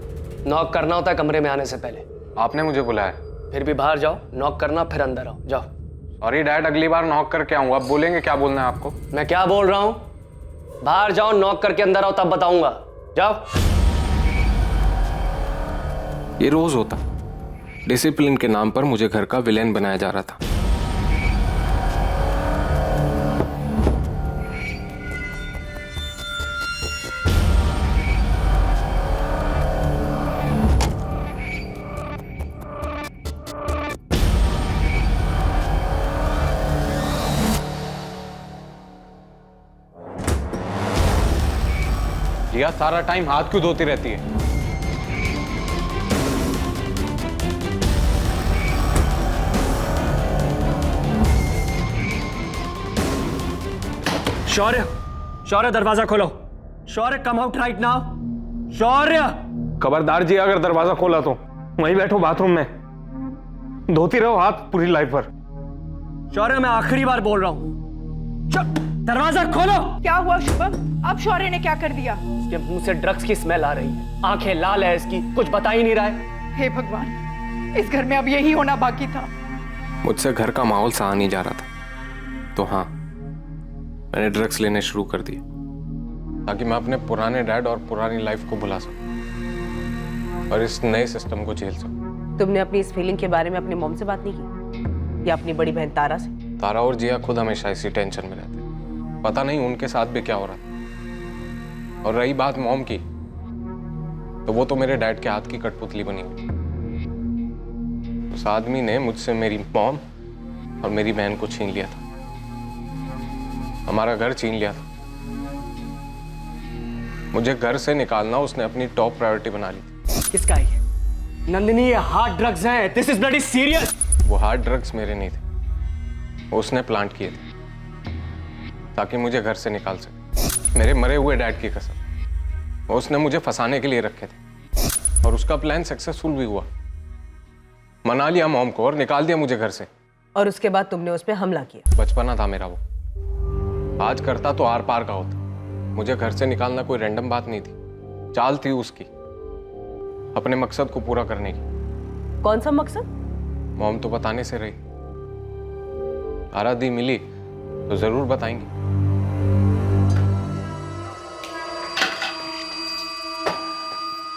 नॉक करना होता है कमरे में आने से पहले। आपने मुझे बुलाया? फिर भी बाहर जाओ, नॉक करना, फिर अंदर आओ। जाओ। सॉरी डैड, अगली बार नॉक करके आऊंगा। आप बोलेंगे क्या बोलना है आपको? मैं क्या बोल रहा हूं? बाहर जाओ, नॉक करके अंदर आओ, तब बताऊंगा। जाओ। ये रोज होता। डिसिप्लिन के नाम पर मुझे घर का विलेन बनाया जा रहा था। जिया, सारा टाइम हाथ क्यों धोती रहती है? शौर्य, शौर्य दरवाजा खोलो। शौर्य कम आउट राइट नाउ। शौर्य। खबरदार जी, अगर दरवाजा खोला तो वहीं बैठो बाथरूम में, धोती रहो हाथ पूरी लाइफ पर। शौर्य, मैं आखिरी बार बोल रहा हूं, दरवाजा खोलो। क्या हुआ शुभम? अब शौर्य ने क्या कर दिया? इसके मुंह से ड्रग्स की स्मेल आ रही है, आंखें लाल है इसकी, कुछ बता ही नहीं रहा है। हे भगवान, इस घर में अब यही होना बाकी था। मुझसे घर का माहौल सहा नहीं जा रहा था, तो हाँ, मैंने ड्रग्स लेने शुरू कर दिए ताकि मैं अपने पुराने डैड और पुरानी लाइफ को भुला सकूं और इस नए सिस्टम को झेल सकूं। तुमने अपनी इस फीलिंग के बारे में अपनी मॉम से बात नहीं की या अपनी बड़ी बहन तारा से? तारा और जिया खुद हमेशा इसी टेंशन में रहते, पता नहीं उनके साथ भी क्या हो रहा था। और रही बात मॉम की, तो वो तो मेरे डैड के हाथ की कठपुतली बनी हुई। उस आदमी ने मुझसे मेरी मॉम और मेरी बहन को छीन लिया था, हमारा घर छीन लिया था। मुझे घर से निकालना उसने अपनी टॉप प्रायोरिटी बना ली थी। किसका ये? नंदिनी, ये हार्ड ड्रग्स हैं। This is bloody serious. वो हार्ड ड्रग्स मेरे नहीं थे, वो उसने प्लांट किए थे ताकि मुझे घर से निकाल सके। मेरे मरे हुए डैड की कसम, वो उसने मुझे फंसाने के लिए रखे थे और उसका प्लान सक्सेसफुल भी हुआ। मना लिया मॉम को और निकाल दिया मुझे घर से। और उसके बाद तुमने उस पर हमला किया? बचपना था मेरा वो, आज करता तो आर पार का होता। मुझे घर से निकालना कोई रैंडम बात नहीं थी, चाल थी उसकी अपने मकसद को पूरा करने की। कौन सा मकसद? मॉम तो बताने से रही, तारा दी मिली तो जरूर बताएंगी।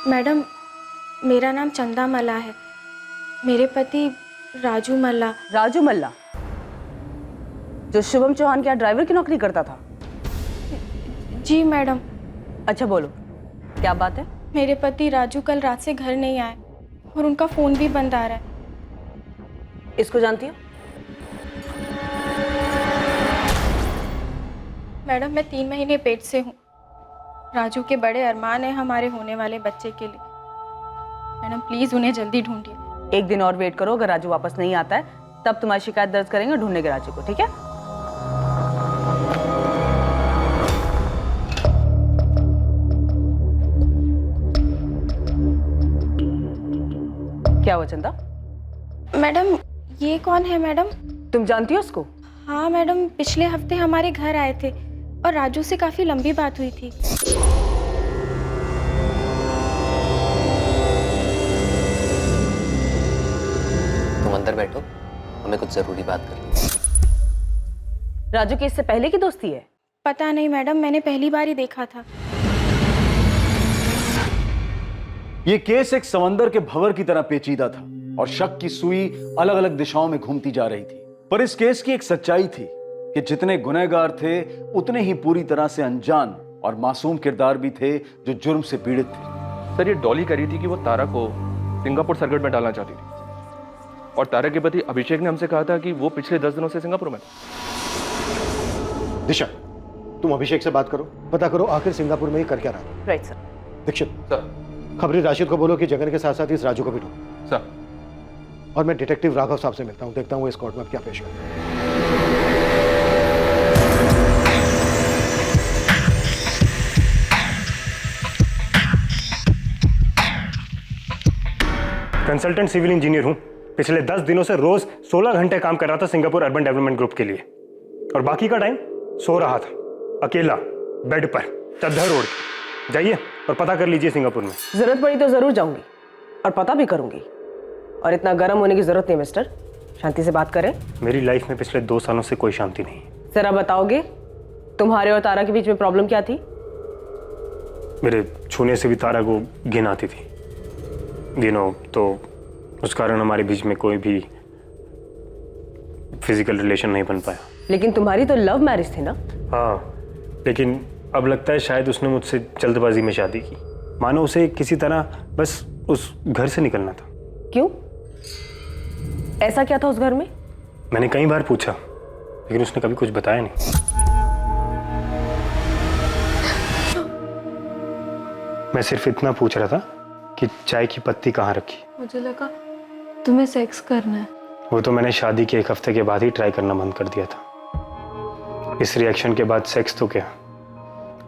मैडम, मेरा नाम चंदा मल्ला है। मेरे पति राजू मल्ला। राजू मल्ला जो शुभम चौहान के यहाँ ड्राइवर की नौकरी करता था? जी मैडम। अच्छा बोलो, क्या बात है? मेरे पति राजू कल रात से घर नहीं आए और उनका फ़ोन भी बंद आ रहा है। इसको जानती हो? मैडम, मैं 3 महीने पेट से हूँ। राजू के बड़े अरमान है हमारे होने वाले बच्चे के लिए। मैडम प्लीज़ उन्हें जल्दी ढूंढिए। एक दिन और वेट करो, अगर राजू वापस नहीं आता है तब तुम्हारी शिकायत दर्ज करेंगे, ढूंढने राजू को, ठीक है? क्या हुआ चंदा? मैडम, ये कौन है मैडम? तुम जानती हो उसको? हाँ मैडम, पिछले हफ्ते हमारे घर आए थे और राजू से काफ़ी लंबी बात हुई थी। तुम अंदर बैठो, हमें कुछ जरूरी बात करनी है। राजू की इससे पहले की दोस्ती है? पता नहीं मैडम, मैंने पहली बार ही देखा था। ये केस एक समंदर के भंवर की तरह पेचीदा था और शक की सुई अलग अलग दिशाओं में घूमती जा रही थी। पर इस केस की एक सच्चाई थी कि जितने गुनहगार थे उतने ही पूरी तरह से अनजान और मासूम किरदार भी थे जो जुर्म से पीड़ित थे। सर, ये डॉली कह रही थी कि वो तारा को सिंगापुर सर्किट में डालना चाहती थी और तारा के पति अभिषेक ने हमसे कहा था कि वो पिछले 10 दिनों से सिंगापुर में था। दिशा, तुम अभिषेक से बात करो, पता करो आखिर सिंगापुर में ही कर क्या रहा। Right sir. दीक्षित सर। खबरी राशिद को बोलो कि जगन के साथ साथ इस राजू को भी ढूंढो। सर। और मैं डिटेक्टिव राघव साहब से मिलता हूं, देखता हूं इस कोर्ट में क्या पेश करते हैं। कंसल्टेंट सिविल इंजीनियर हूं। पिछले 10 दिनों से रोज 16 घंटे काम कर रहा था सिंगापुर अर्बन डेवलपमेंट ग्रुप के लिए, और बाकी का टाइम सो रहा था अकेला बेड पर चद्दर ओढ़ के। जाइए और पता कर लीजिए सिंगापुर में। जरूरत पड़ी तो जरूर जाऊंगी और पता भी करूंगी, और इतना गर्म होने की जरूरत नहीं मिस्टर, शांति से बात करें। मेरी लाइफ में पिछले 2 सालों से कोई शांति नहीं। जरा बताओगे तुम्हारे और तारा के बीच में प्रॉब्लम क्या थी? मेरे छूने से भी तारा को घिन आती थी, तो उस कारण हमारे बीच में कोई भी फिजिकल रिलेशन नहीं बन पाया। लेकिन तुम्हारी तो लव मैरिज थी ना? हाँ, लेकिन अब लगता है शायद उसने मुझसे जल्दबाजी में शादी की, मानो उसे किसी तरह बस उस घर से निकलना था। क्यों? ऐसा क्या था उस घर में? मैंने कई बार पूछा, लेकिन उसने कभी कुछ बताया नहीं। मैं सिर्फ इतना पूछ रहा था कि चाय की पत्ती कहाँ रखी। मुझे लगा तुम्हें सेक्स करना है। वो तो मैंने शादी के 1 हफ्ते के बाद ही ट्राई करना बंद कर दिया था। इस रिएक्शन के बाद सेक्स तो क्या,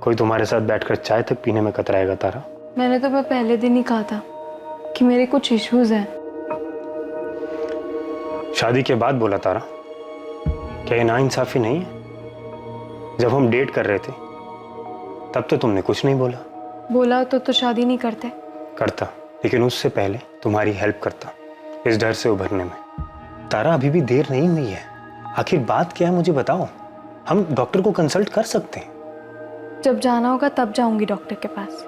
कोई तुम्हारे साथ बैठकर चाय तक पीने में कतराएगा तारा? मैंने तुम्हें पहले दिन ही कहा था कि मेरे कुछ इश्यूज हैं। शादी के बाद बोला तारा? क्या ये नाइंसाफी नहीं है? जब हम डेट कर रहे थे तब तो तुमने कुछ नहीं बोला। बोला तो शादी नहीं करते। करता, लेकिन उससे पहले तुम्हारी हेल्प करता इस डर से उभरने में। तारा, अभी भी देर नहीं हुई है। आखिर बात क्या है मुझे बताओ, हम डॉक्टर को कंसल्ट कर सकते हैं। जब जाना होगा तब जाऊंगी डॉक्टर के पास।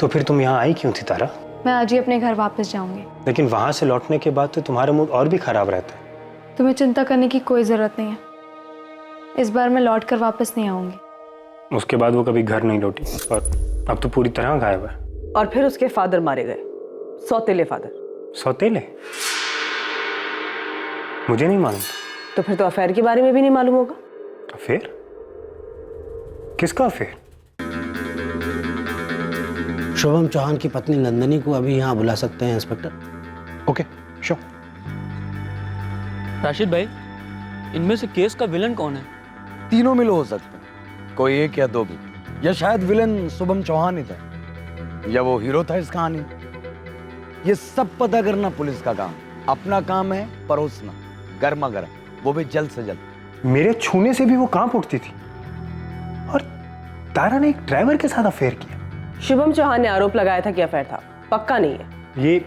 तो फिर तुम यहाँ आई क्यों थी तारा? मैं आज ही अपने घर वापस जाऊंगी। लेकिन वहां से लौटने के बाद तो तुम्हारा मूड और भी खराब रहता है। तुम्हें चिंता करने की कोई जरूरत नहीं है, इस बार मैं लौट कर वापस नहीं आऊंगी। उसके बाद वो कभी घर नहीं लौटी और अब तो पूरी तरह गायब है। और फिर उसके फादर मारे गए, सौतेले फादर। सौतेले? मुझे नहीं मालूम। तो फिर तो अफेयर के बारे में भी नहीं मालूम होगा। अफेयर? किसका अफेयर? शुभम चौहान की पत्नी नंदिनी को अभी यहाँ बुला सकते हैं इंस्पेक्टर? Okay, sure. राशिद भाई, इनमें से केस का विलन कौन है? तीनों मिलो हो सकते हैं, कोई एक या दो भी, या शायद विलन शुभम चौहान ही था, या वो हीरो था इस कहानी। ये सब पता करना पुलिस का काम। अपना काम है परोसना, गर्मा गर्म, वो भी जल्द से जल्द। मेरे छूने से भी वो कांप उठती थी, और तारा ने एक ड्राइवर के साथ अफेयर किया। शुभम चौहान ने आरोप लगाया था कि अफेयर था, पक्का नहीं है। ये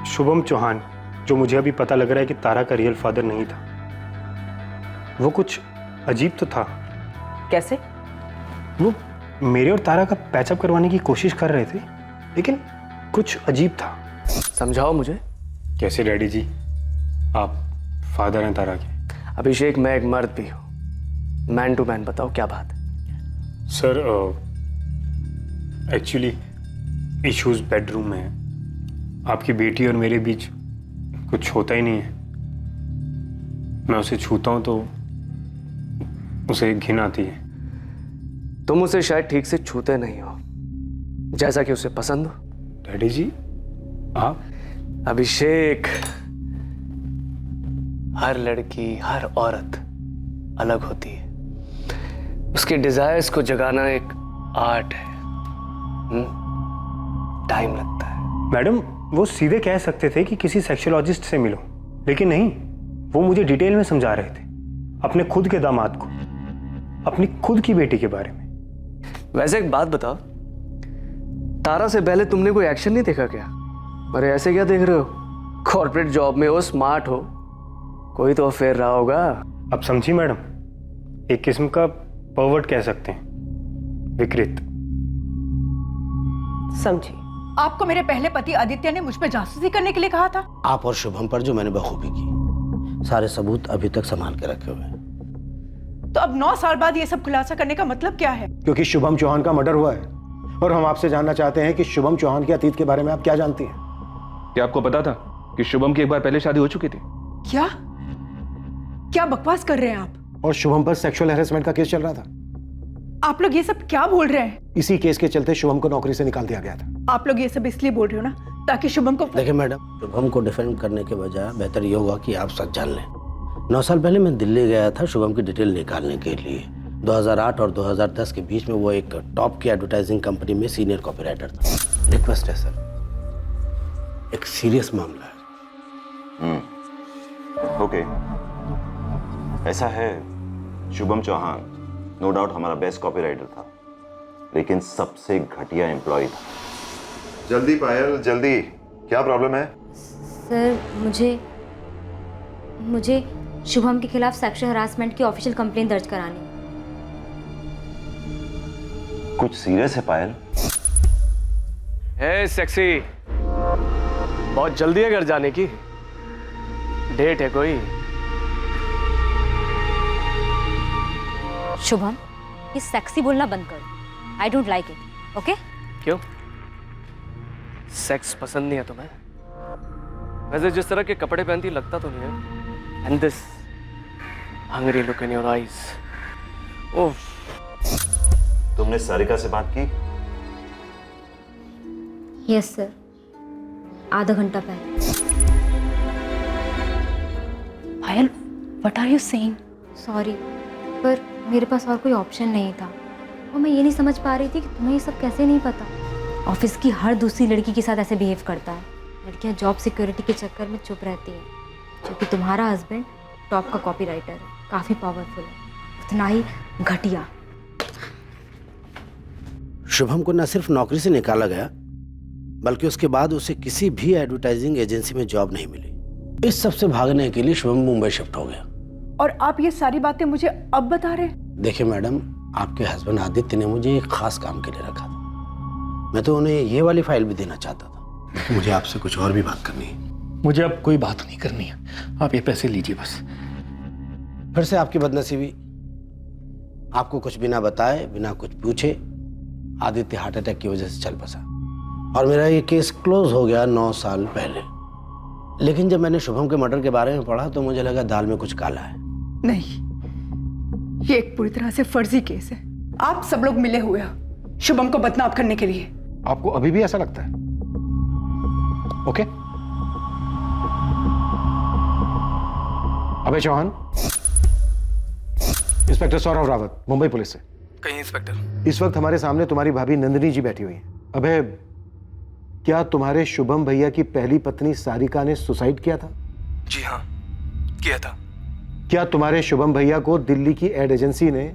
शुभम चौहान, जो मुझे अभी पता लग रहा है कि तारा का रियल फादर नहीं था, वो कुछ अजीब तो था। कैसे? वो मेरे और तारा का पैचअप करवाने की कोशिश कर रहे थे, लेकिन कुछ अजीब था। समझाओ मुझे। कैसे डैडी जी? आप फादर हैं तारा के? अभिषेक, मैं एक मर्द भी हूँ, मैन टू मैन बताओ क्या बात है? सर, एक्चुअली इश्यूज बेडरूम में है। आपकी बेटी और मेरे बीच कुछ होता ही नहीं है। मैं उसे छूता हूँ तो उसे घिन आती है। तुम उसे शायद ठीक से छूते नहीं हो, जैसा कि उसे पसंद हो। डैडी जी, आप? अभिषेक, हर लड़की, हर औरत अलग होती है। उसके डिजायर्स को जगाना एक आर्ट है। टाइम लगता है। मैडम, वो सीधे कह सकते थे कि किसी सेक्सोलॉजिस्ट से मिलो, लेकिन नहीं, वो मुझे डिटेल में समझा रहे थे अपने खुद के दामाद को, अपनी खुद की बेटी के बारे में। वैसे एक बात बताओ, तारा से पहले तुमने कोई एक्शन नहीं देखा क्या? अरे ऐसे क्या देख रहे हो? कॉर्पोरेट जॉब में हो, स्मार्ट हो, कोई तो अफेयर रहा होगा। अब समझी मैडम, एक किस्म का परवर्ट कह सकते हैं, विकृत। समझी। आपको मेरे पहले पति आदित्य ने मुझ पर जासूसी करने के लिए कहा था। आप और शुभम पर जो मैंने बखूबी की, सारे सबूत अभी तक संभाल के रखे हुए हैं। तो अब 9 साल बाद ये सब खुलासा करने का मतलब क्या है? क्योंकि शुभम चौहान का मर्डर हुआ है और हम आपसे जानना चाहते हैं कि शुभम चौहान के अतीत के बारे में आप क्या जानती हैं? क्या आपको पता था कि शुभम की एक बार पहले शादी हो चुकी थी? क्या क्या बकवास कर रहे हैं आप? और शुभम पर सेक्सुअल हैरेसमेंट का केस चल रहा था। आप लोग ये सब क्या बोल रहे हैं? इसी केस के चलते शुभम को नौकरी से निकाल दिया गया था। आप लोग ये सब इसलिए बोल रहे हो ना ताकि शुभम को। देखिए मैडम, शुभम को डिफेंड करने के बजाय बेहतर ये होगा कि आप सच जान लें। 9 साल पहले मैं दिल्ली गया था शुभम की डिटेल निकालने के लिए। 2008 और 2010 के बीच में वो एक टॉप की एडवर्टाइजिंग कंपनी में सीनियर कॉपीराइटर था। रिक्वेस्ट है सर, एक सीरियस मामला है। ओके, ऐसा है, शुभम चौहान नो डाउट हमारा बेस्ट कॉपीराइटर था, लेकिन सबसे घटिया एम्प्लॉय था। जल्दी पायल जल्दी, क्या प्रॉब्लम है? सर मुझे शुभम के खिलाफ सेक्सुअल हरासमेंट की ऑफिशियल कंप्लेंट दर्ज करानी है। कुछ सीरियस है पायल? हे सेक्सी, बहुत जल्दी है घर जाने की? डेट है कोई? शुभम, ये सेक्सी बोलना बंद करो। I don't like it, okay? क्यों? सेक्स पसंद नहीं है तुम्हें? वैसे जिस तरह के कपड़े पहनती लगता तो नहीं है। And this hungry look in your eyes. Oh, तुमने सारिका से बात की? यस सर, आधा घंटा पहले। Payal, what are you saying? Sorry, पर मेरे पास और कोई ऑप्शन नहीं था और मैं ये नहीं समझ पा रही थी कि तुम्हें ये सब कैसे नहीं पता। ऑफिस की हर दूसरी लड़की के साथ ऐसे बिहेव करता है। लड़कियां जॉब सिक्योरिटी के चक्कर में चुप रहती हैं, क्योंकि तुम्हारा हस्बैंड टॉप का कॉपीराइटर है, काफ़ी पावरफुल है, उतना ही घटिया। शुभम को न सिर्फ नौकरी से निकाला गया, बल्कि उसके बाद उसे किसी भी एडवर्टाइजिंग एजेंसी में जॉब नहीं मिली। इस सब से भागने के लिए शुभम मुंबई शिफ्ट हो गया। और आप ये सारी बातें मुझे अब बता रहे हैं? देखिए मैडम, आपके हस्बैंड आदित्य ने मुझे एक खास काम के लिए रखा था। मैं तो उन्हें ये वाली फाइल भी देना चाहता था, लेकिन मुझे आपसे कुछ और भी बात करनी है। मुझे अब कोई बात नहीं करनी है, आप ये पैसे लीजिए बस। फिर से आपकी बदनसीबी, आपको कुछ बिना बताए, बिना कुछ पूछे आदित्य हार्ट अटैक की वजह से चल बसा और मेरा ये केस क्लोज हो गया 9 साल पहले। लेकिन जब मैंने शुभम के मर्डर के बारे में पढ़ा तो मुझे लगा दाल में कुछ काला है। नहीं, ये एक पूरी तरह से फर्जी केस है। आप सब लोग मिले हुए हो शुभम को बदनाम करने के लिए। आपको अभी भी ऐसा लगता है? ओके, अबे चौहान, इंस्पेक्टर सौरभ रावत, मुंबई पुलिस से। कहीं इंस्पेक्टर? इस वक्त हमारे सामने तुम्हारी भाभी नंदिनी जी बैठी हुई है। अबे, क्या तुम्हारे शुभम भैया की पहली पत्नी सारिका ने सुसाइड किया था? जी हाँ, किया था। क्या तुम्हारे शुभम भैया को दिल्ली की एड एजेंसी ने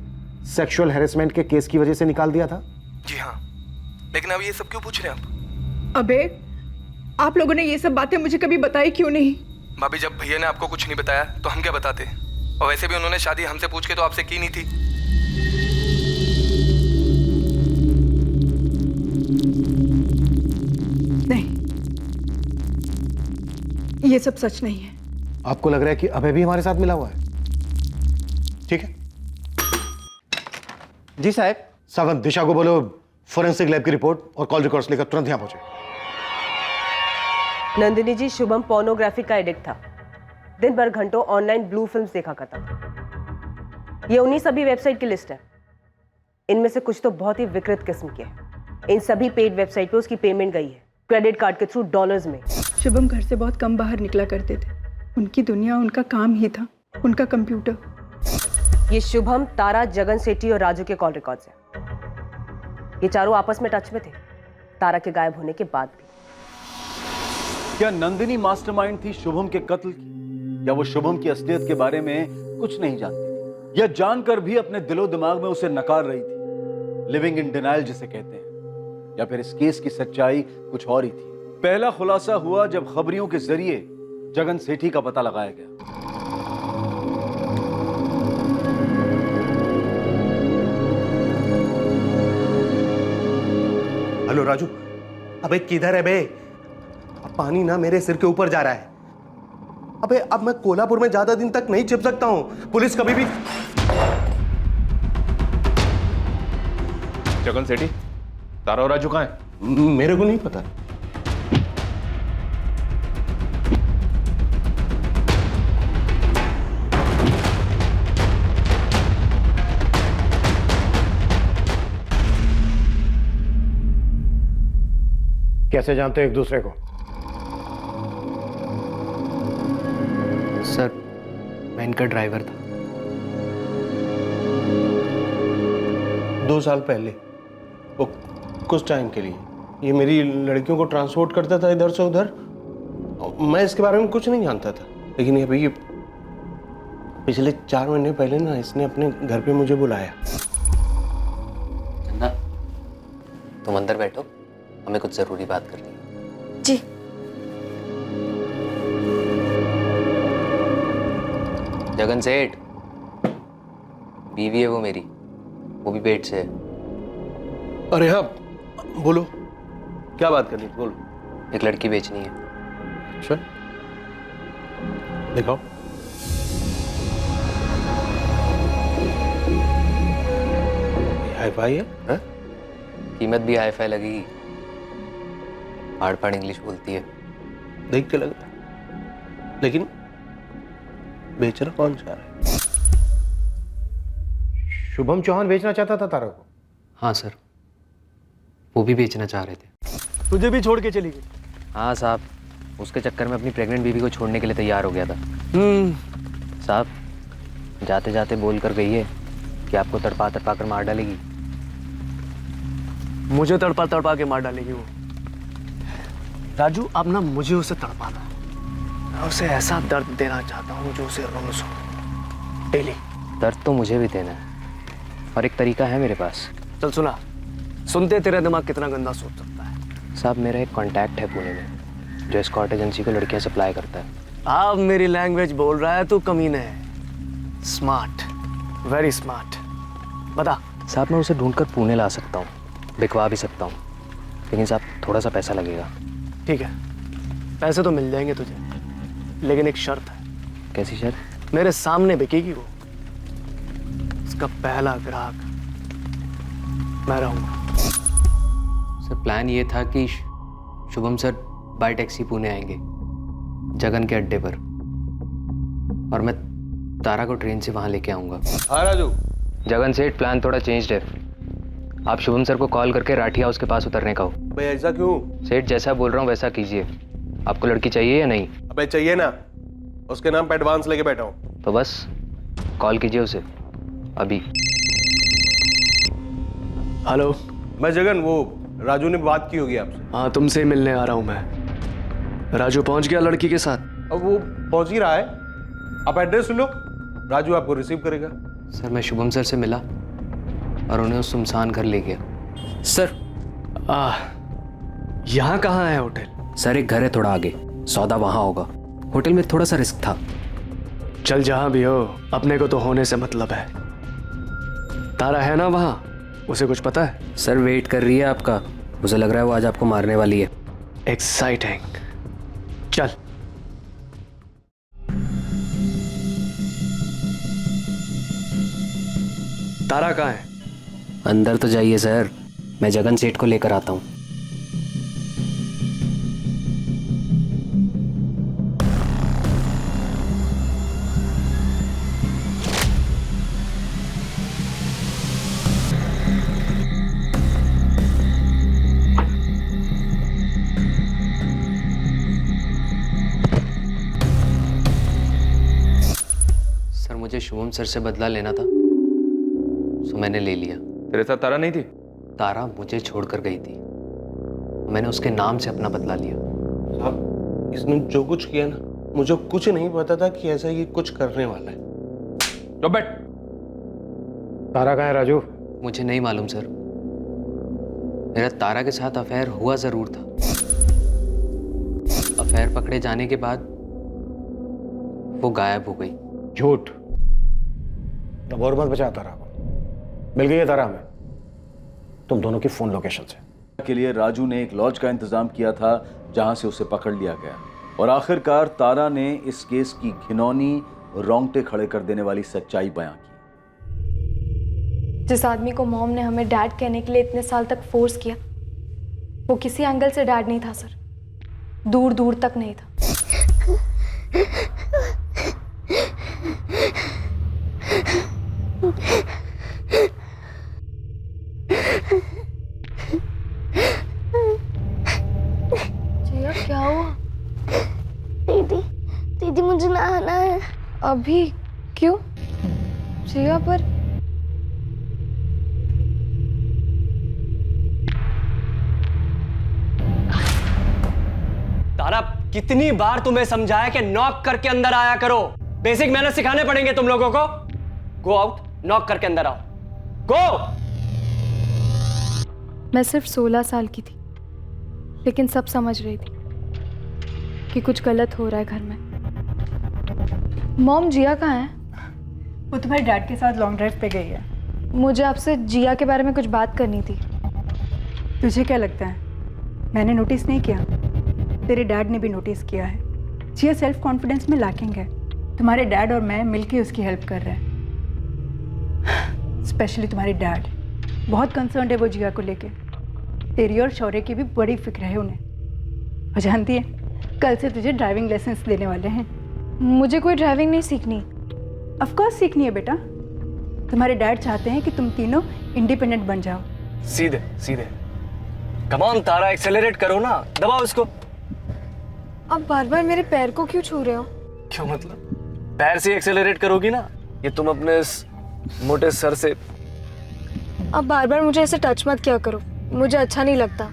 सेक्सुअल हैरेसमेंट के केस की वजह से निकाल दिया था? जी हाँ, लेकिन अब ये सब क्यों पूछ रहे हैं आप? अबे, आप लोगों ने ये सब बातें मुझे कभी बताई क्यों नहीं? भाभी, जब भैया ने आपको कुछ नहीं बताया तो हम क्या बताते? और वैसे भी उन्होंने शादी हमसे पूछ के तो आपसे की नहीं थी। नहीं, ये सब सच नहीं है। आपको लग रहा है कि अभय भी हमारे साथ मिला हुआ है? ठीक है जी साहब। सावंत, दिशा को बोलो फोरेंसिक लैब की रिपोर्ट और कॉल रिकॉर्ड्स लेकर तुरंत यहां पहुंचे। नंदिनी जी, शुभम पोर्नोग्राफी का एडिक्ट था। दिन भर घंटों ऑनलाइन ब्लू फिल्म्स देखा करता था। ये उन्हीं सभी वेबसाइट की लिस्ट है। इनमें से कुछ तो बहुत ही विकृत किस्म के हैं। इन सभी पेड वेबसाइट पे उसकी पेमेंट गई है, क्रेडिट कार्ड के थ्रू डॉलर्स में। शुभम घर से बहुत कम बाहर निकला करते थे। उनकी दुनिया उनका काम ही था, उनका कंप्यूटर। ये शुभम, तारा, जगन सेठी और राजू के कॉल रिकॉर्ड्स हैं। ये चारों आपस में टच में थे, तारा के गायब होने के बाद भी। क्या नंदिनी मास्टरमाइंड थी शुभम के कत्ल की? या वो शुभम की असलियत के बारे में कुछ नहीं जानती थी? या जानकर भी अपने दिलो दिमाग में उसे नकार रही थी, लिविंग इन डिनाइल जिसे कहते हैं? या फिर इस केस की सच्चाई कुछ और ही थी? पहला खुलासा हुआ जब खबरियों के जरिए जगन सेठी का पता लगाया गया। हेलो राजू, अबे किधर है बे? अब पानी ना मेरे सिर के ऊपर जा रहा है। अबे अब मैं कोल्हापुर में ज्यादा दिन तक नहीं छिप सकता हूँ, पुलिस कभी भी। जगन सेठी, तारा और राजू कहाँ है? मेरे को नहीं पता। कैसे जानते हो एक दूसरे को? सर, मैं इनका ड्राइवर था। 2 साल पहले, वो कुछ टाइम के लिए ये मेरी लड़कियों को ट्रांसपोर्ट करता था इधर से उधर। मैं इसके बारे में कुछ नहीं जानता था, लेकिन अभी ये पिछले 4 महीने पहले ना इसने अपने घर पे मुझे बुलाया। चंदा, तुम अंदर बैठो, हमें कुछ जरूरी बात करनी है। जी। जगन सेठ, बीवी है वो मेरी, वो भी पेट से है। अरे हाँ, बोलो क्या बात करनी है, बोलो। एक लड़की बेचनी है। अच्छा, दिखाओ। हाई फाई है? कीमत भी हाई फाई लगेगी। हाड़ पाड़ इंग्लिश बोलती है। देख के लग रहा है, लेकिन बेचना कौन चाह रहा है? शुभम चौहान बेचना चाहता था तारा को? हाँ सर, वो भी बेचना चाह रहे थे। तुझे भी छोड़ के चली गई? हाँ साहब, उसके चक्कर में अपनी प्रेग्नेंट बीवी को छोड़ने के लिए तैयार हो गया था। साहब, जाते जाते बोल कर गई है कि आपको तड़पा तड़पा कर मार डालेगी। मुझे तड़पा तड़पा के मार डालेगी वो। राजू, अब ना मुझे उसे तड़पाना है। मैं उसे ऐसा दर्द देना चाहता हूँ जो उसे रोज हो, डेली। दर्द तो मुझे भी देना है, और एक तरीका है मेरे पास। चल सुना, सुनते तेरा दिमाग कितना गंदा सोच सकता है। साहब, मेरा एक कांटेक्ट है पुणे में जो एस्कॉर्ट एजेंसी को लड़कियां सप्लाई करता है। अब मेरी लैंग्वेज बोल रहा है तू, कमीने है। Smart, very smart. बता। साहब, मैं उसे ढूंढकर पुणे ला सकता हूँ, बिकवा भी सकता हूँ, लेकिन साहब थोड़ा सा पैसा लगेगा। ठीक है, पैसे तो मिल जाएंगे तुझे, लेकिन एक शर्त है। कैसी शर्त? मेरे सामने बिकेगी वो। इसका पहला ग्राहक मैं रहूंगा। सर, प्लान ये था कि Shubham sir bye taxi Pune आएंगे जगन के अड्डे पर, और मैं तारा को ट्रेन से वहां लेके आऊंगा। हाँ राजू। जगन सेठ, प्लान थोड़ा चेंज्ड है। आप शुभम सर को कॉल करके राठी हाउस के पास उतरने का हो। भाई ऐसा क्यों? सेठ, जैसा बोल रहा हूँ वैसा कीजिए। आपको लड़की चाहिए या नहीं? अबे चाहिए ना, उसके नाम पे एडवांस लेके बैठा हूँ। तो बस कॉल कीजिए उसे अभी। हेलो। मैं जगन, वो राजू ने बात की होगी आपसे। हाँ, तुमसे मिलने आ रहा हूँ मैं। राजू पहुंच गया लड़की के साथ? अब वो पहुंच ही रहा है, आप एड्रेस लो, राजू आपको रिसीव करेगा। सर, मैं शुभम सर से मिला और उन्हें उस सुनसान घर ले गया। सर, यहाँ कहाँ है होटल? सर, एक घर है थोड़ा आगे, सौदा वहाँ होगा। होटल में थोड़ा सा रिस्क था। चल जहाँ भी हो, अपने को तो होने से मतलब है। तारा है ना वहाँ? उसे कुछ पता है? सर, वेट कर रही है आपका। उसे लग रहा है वो आज आपको मारने वाली है। एक्साइटिंग। चल। तारा कहाँ है? अंदर तो जाइए सर, मैं जगन सेठ को लेकर आता हूँ। सर, मुझे शुभम सर से बदला लेना था, तो मैंने ले लिया। तेरे साथ तारा नहीं थी? तारा मुझे छोड़कर गई थी, मैंने उसके नाम से अपना बदला लिया। साहब, इसने जो कुछ किया ना, मुझे कुछ नहीं पता था कि ऐसा ये कुछ करने वाला है। चुप बैठ। तारा कहाँ है राजू? मुझे नहीं मालूम सर, मेरा तारा के साथ अफेयर हुआ जरूर था। अफेयर पकड़े जाने के बाद वो गायब हो गई। झूठ। अब और मत बचा तारा को। मिल गई है तारा हमें तुम दोनों की फोन लोकेशन से। के लिए राजू ने एक लॉज का इंतजाम किया था जहां से उसे पकड़ लिया गया और आखिरकार तारा ने इस केस की घिनौनी रोंगटे खड़े कर देने वाली सच्चाई बयां की। जिस आदमी को मॉम ने हमें डैड कहने के लिए इतने साल तक फोर्स किया, वो किसी एंगल से डैड नहीं था सर, दूर दूर तक नहीं था। जिया क्या हुआ? दीदी दीदी मुझे नहाना है। अभी? क्यों जिया? पर तारा, कितनी बार तुम्हें समझाया कि नॉक करके अंदर आया करो। बेसिक मैनर्स सिखाने पड़ेंगे तुम लोगों को। गो आउट, नॉक करके अंदर आओ। गो। मैं सिर्फ 16 साल की थी, लेकिन सब समझ रही थी कि कुछ गलत हो रहा है घर में। मॉम, जिया कहाँ है? वो तुम्हारे डैड के साथ लॉन्ग ड्राइव पे गई है। मुझे आपसे जिया के बारे में कुछ बात करनी थी। तुझे क्या लगता है मैंने नोटिस नहीं किया? तेरे डैड ने भी नोटिस किया है। जिया सेल्फ कॉन्फिडेंस में लैकिंग है। तुम्हारे डैड और मैं मिलके उसकी हेल्प कर रहे हैं। स्पेशली तुम्हारे डैड बहुत कंसर्न्ड है वो जिया को लेके। तेरी और शौर्य की भी बड़ी फिक्र है उन्हें। और जानती है, कल से तुझे ड्राइविंग लाइसेंस देने वाले हैं। मुझे कोई ड्राइविंग नहीं सीखनी। ऑफ कोर्स सीखनी है बेटा। तुम्हारे डैड चाहते हैं कि तुम तीनों इंडिपेंडेंट बन जाओ। सीधे सीधे। कम ऑन तारा, एक्सेलरेट करो ना, दबाओ इसको। अब बार बार मेरे पैर को क्यों छू रहे हो? क्यों मतलब? पैर से एक्सेलरेट करोगी ना, ये तुम अपने इस मोटे सर से। अब बार बार मुझे ऐसे टच मत किया करो, मुझे अच्छा नहीं लगता,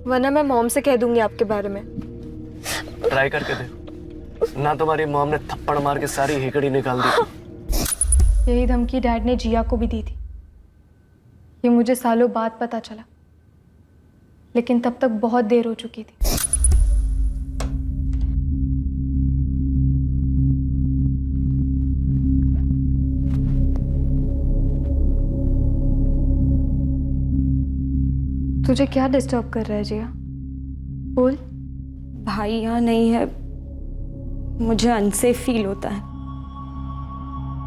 वरना मैं मॉम से कह दूंगी आपके बारे में। ट्राई करके देखो ना, तुम्हारी मॉम ने थप्पड़ मार के सारी हेकड़ी निकाल दी। यही धमकी डैड ने जिया को भी दी थी। ये मुझे सालों बाद पता चला, लेकिन तब तक बहुत देर हो चुकी थी। तुझे क्या डिस्टर्ब कर रहा है जिया? बोल। भाई यहाँ नहीं है, मुझे अनसेफ फील होता है।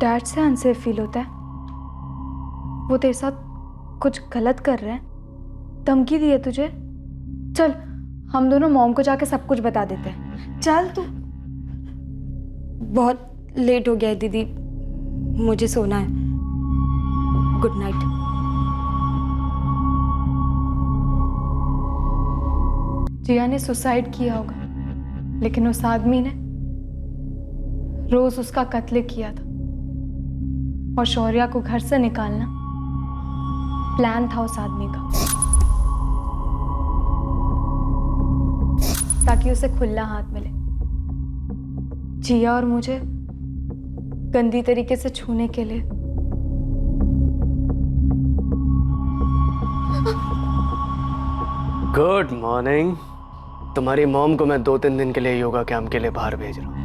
डैड से अनसेफ फील होता है? वो तेरे साथ कुछ गलत कर रहे हैं? धमकी दी है तुझे? चल हम दोनों मॉम को जाके सब कुछ बता देते हैं। चल तू। बहुत लेट हो गया है दीदी, मुझे सोना है। Good night. जिया ने सुसाइड किया होगा, लेकिन उस आदमी ने रोज उसका कत्ल किया था और शौर्या को घर से निकालना प्लान था उस आदमी का, ताकि उसे खुला हाथ मिले जिया और मुझे गंदी तरीके से छूने के लिए। Good morning. तुम्हारी मॉम को मैं 2-3 दिन के लिए योगा कैंप के लिए बाहर भेज रहा हूँ।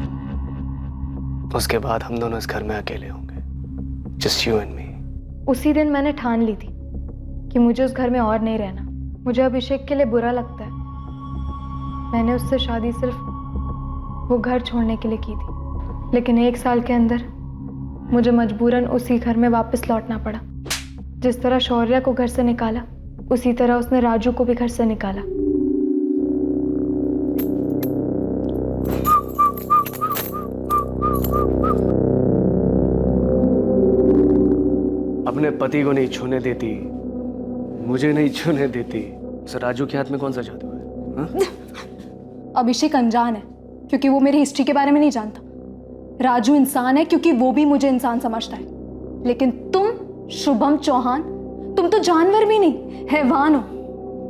उसके बाद हम दोनों इस घर में अकेले होंगे, जस्ट यू एंड मी। उसी दिन मैंने ठान ली थी कि मुझे उस घर में और नहीं रहना। मुझे अभिषेक के लिए बुरा लगता है। मैंने उससे शादी सिर्फ वो घर छोड़ने के लिए की थी, लेकिन 1 साल के अंदर मुझे मजबूरन उसी घर में वापस लौटना पड़ा। जिस तरह शौर्या को घर से निकाला, उसी तरह उसने राजू को भी घर से निकाला। अपने पति को नहीं छूने देती, मुझे नहीं छूने देती। सर राजू के हाथ में कौन सा जादू है? अभिषेक अनजान है क्योंकि वो मेरी हिस्ट्री के बारे में नहीं जानता। राजू इंसान है क्योंकि वो भी मुझे इंसान समझता है। लेकिन तुम शुभम चौहान, तुम तो जानवर भी नहीं, हैवान हो।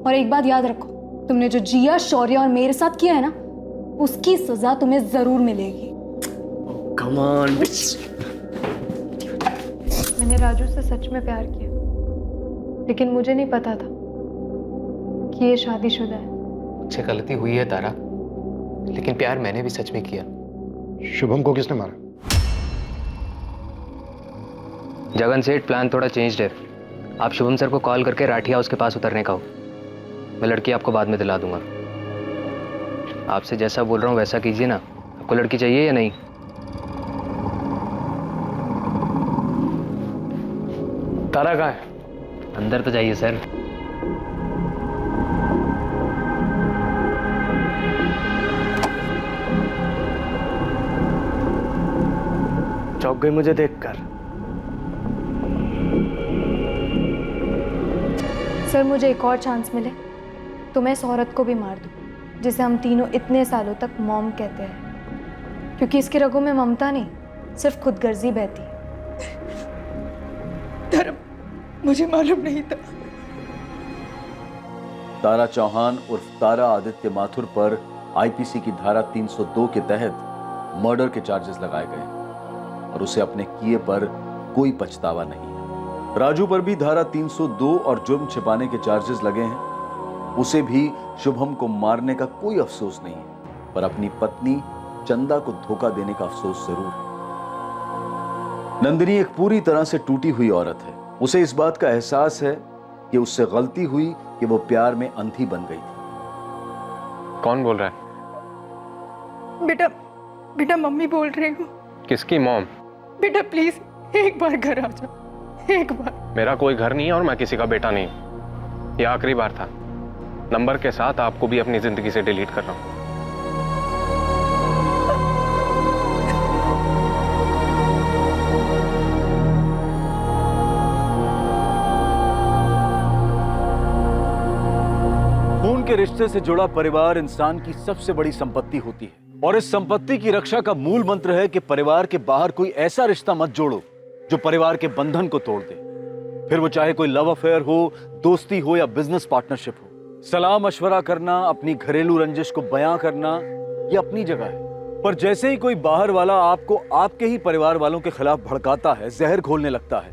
और एक बात याद रखो, तुमने जो जिया, शौर्य और मेरे साथ किया है ना, उसकी सजा तुम्हें जरूर मिलेगी। Come on. मैंने राजू से सच में प्यार किया, लेकिन मुझे नहीं पता था कि ये शादीशुदा है। मुझसे गलती हुई है तारा, लेकिन प्यार मैंने भी सच में किया। शुभम को किसने मारा? जगन सेठ, प्लान थोड़ा चेंज्ड है। आप शुभम सर को कॉल करके राठी हाउस के पास उतरने का हो। मैं लड़की आपको बाद में दिला दूंगा। आपसे जैसा बोल रहा हूँ वैसा कीजिए ना। आपको लड़की चाहिए या नहीं? तारा कहाँ है? अंदर तो जाइए सर। चौंक गई मुझे देखकर। सर मुझे एक और चांस मिले तो मैं इस औरत को भी मार दूँ जिसे हम तीनों इतने सालों तक मॉम कहते हैं, क्योंकि इसके रगों में ममता नहीं सिर्फ खुदगर्जी बहती है। धर्म, मुझे मालूम नहीं था। तारा चौहान उर्फ तारा आदित्य माथुर पर आईपीसी की धारा 302 के तहत मर्डर के चार्जेस लगाए गए और उसे अपने किए पर कोई पछतावा नहीं है। राजू पर भी धारा 302 और जुर्म छिपाने के चार्जेस लगे हैं। उसे भी शुभम को मारने का कोई अफसोस नहीं है, पर अपनी पत्नी चंदा को धोखा देने का अफसोस जरूर है। नंदिनी एक पूरी तरह से टूटी हुई औरत है। उसे इस बात का एहसास है कि उससे गलती हुई कि वो प्यार में अंधी बन गई थी। कौन बोल रहा है? बेटा, बेटा मम्मी बोल रही हूँ। किसकी मॉम? बेटा प्लीज एक बार घर आ जाओ, एक बार। मेरा कोई घर नहीं है और मैं किसी का बेटा नहीं हूं। ये आखिरी बार था। नंबर के साथ आपको भी अपनी जिंदगी से डिलीट कर रहा हूं। खून के रिश्ते से जुड़ा परिवार इंसान की सबसे बड़ी संपत्ति होती है और इस संपत्ति की रक्षा का मूल मंत्र है कि परिवार के बाहर कोई ऐसा रिश्ता मत जोड़ो जो परिवार के बंधन को तोड़ दे। फिर वो चाहे कोई लव अफेयर हो, दोस्ती हो या बिजनेस पार्टनरशिप हो। सलाह मशवरा करना, अपनी घरेलू रंजिश को बयां करना, ये अपनी जगह है। पर जैसे ही कोई बाहर वाला आपको आपके ही परिवार वालों के खिलाफ भड़काता है, जहर घोलने लगता है,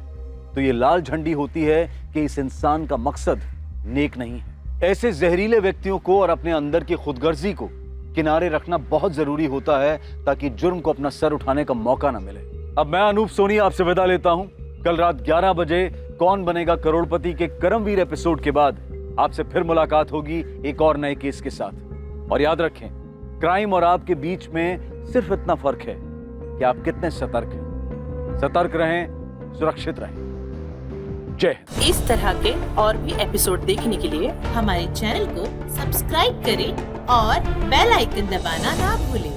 तो ये लाल झंडी होती है कि इस इंसान का मकसद नेक नहीं है। ऐसे जहरीले व्यक्तियों को और अपने अंदर की खुदगर्जी को किनारे रखना बहुत जरूरी होता है ताकि जुर्म को अपना सर उठाने का मौका ना मिले। अब मैं अनूप सोनी आपसे विदा लेता हूं। कल रात 11 बजे कौन बनेगा करोड़पति के करमवीर एपिसोड के बाद आपसे फिर मुलाकात होगी एक और नए केस के साथ। और याद रखें, क्राइम और आपके बीच में सिर्फ इतना फर्क है कि आप कितने सतर्क हैं। सतर्क रहें, सुरक्षित रहें। जय। इस तरह के और भी एपिसोड देखने के लिए हमारे चैनल को सब्सक्राइब करें और बेल आइकन दबाना ना भूलें।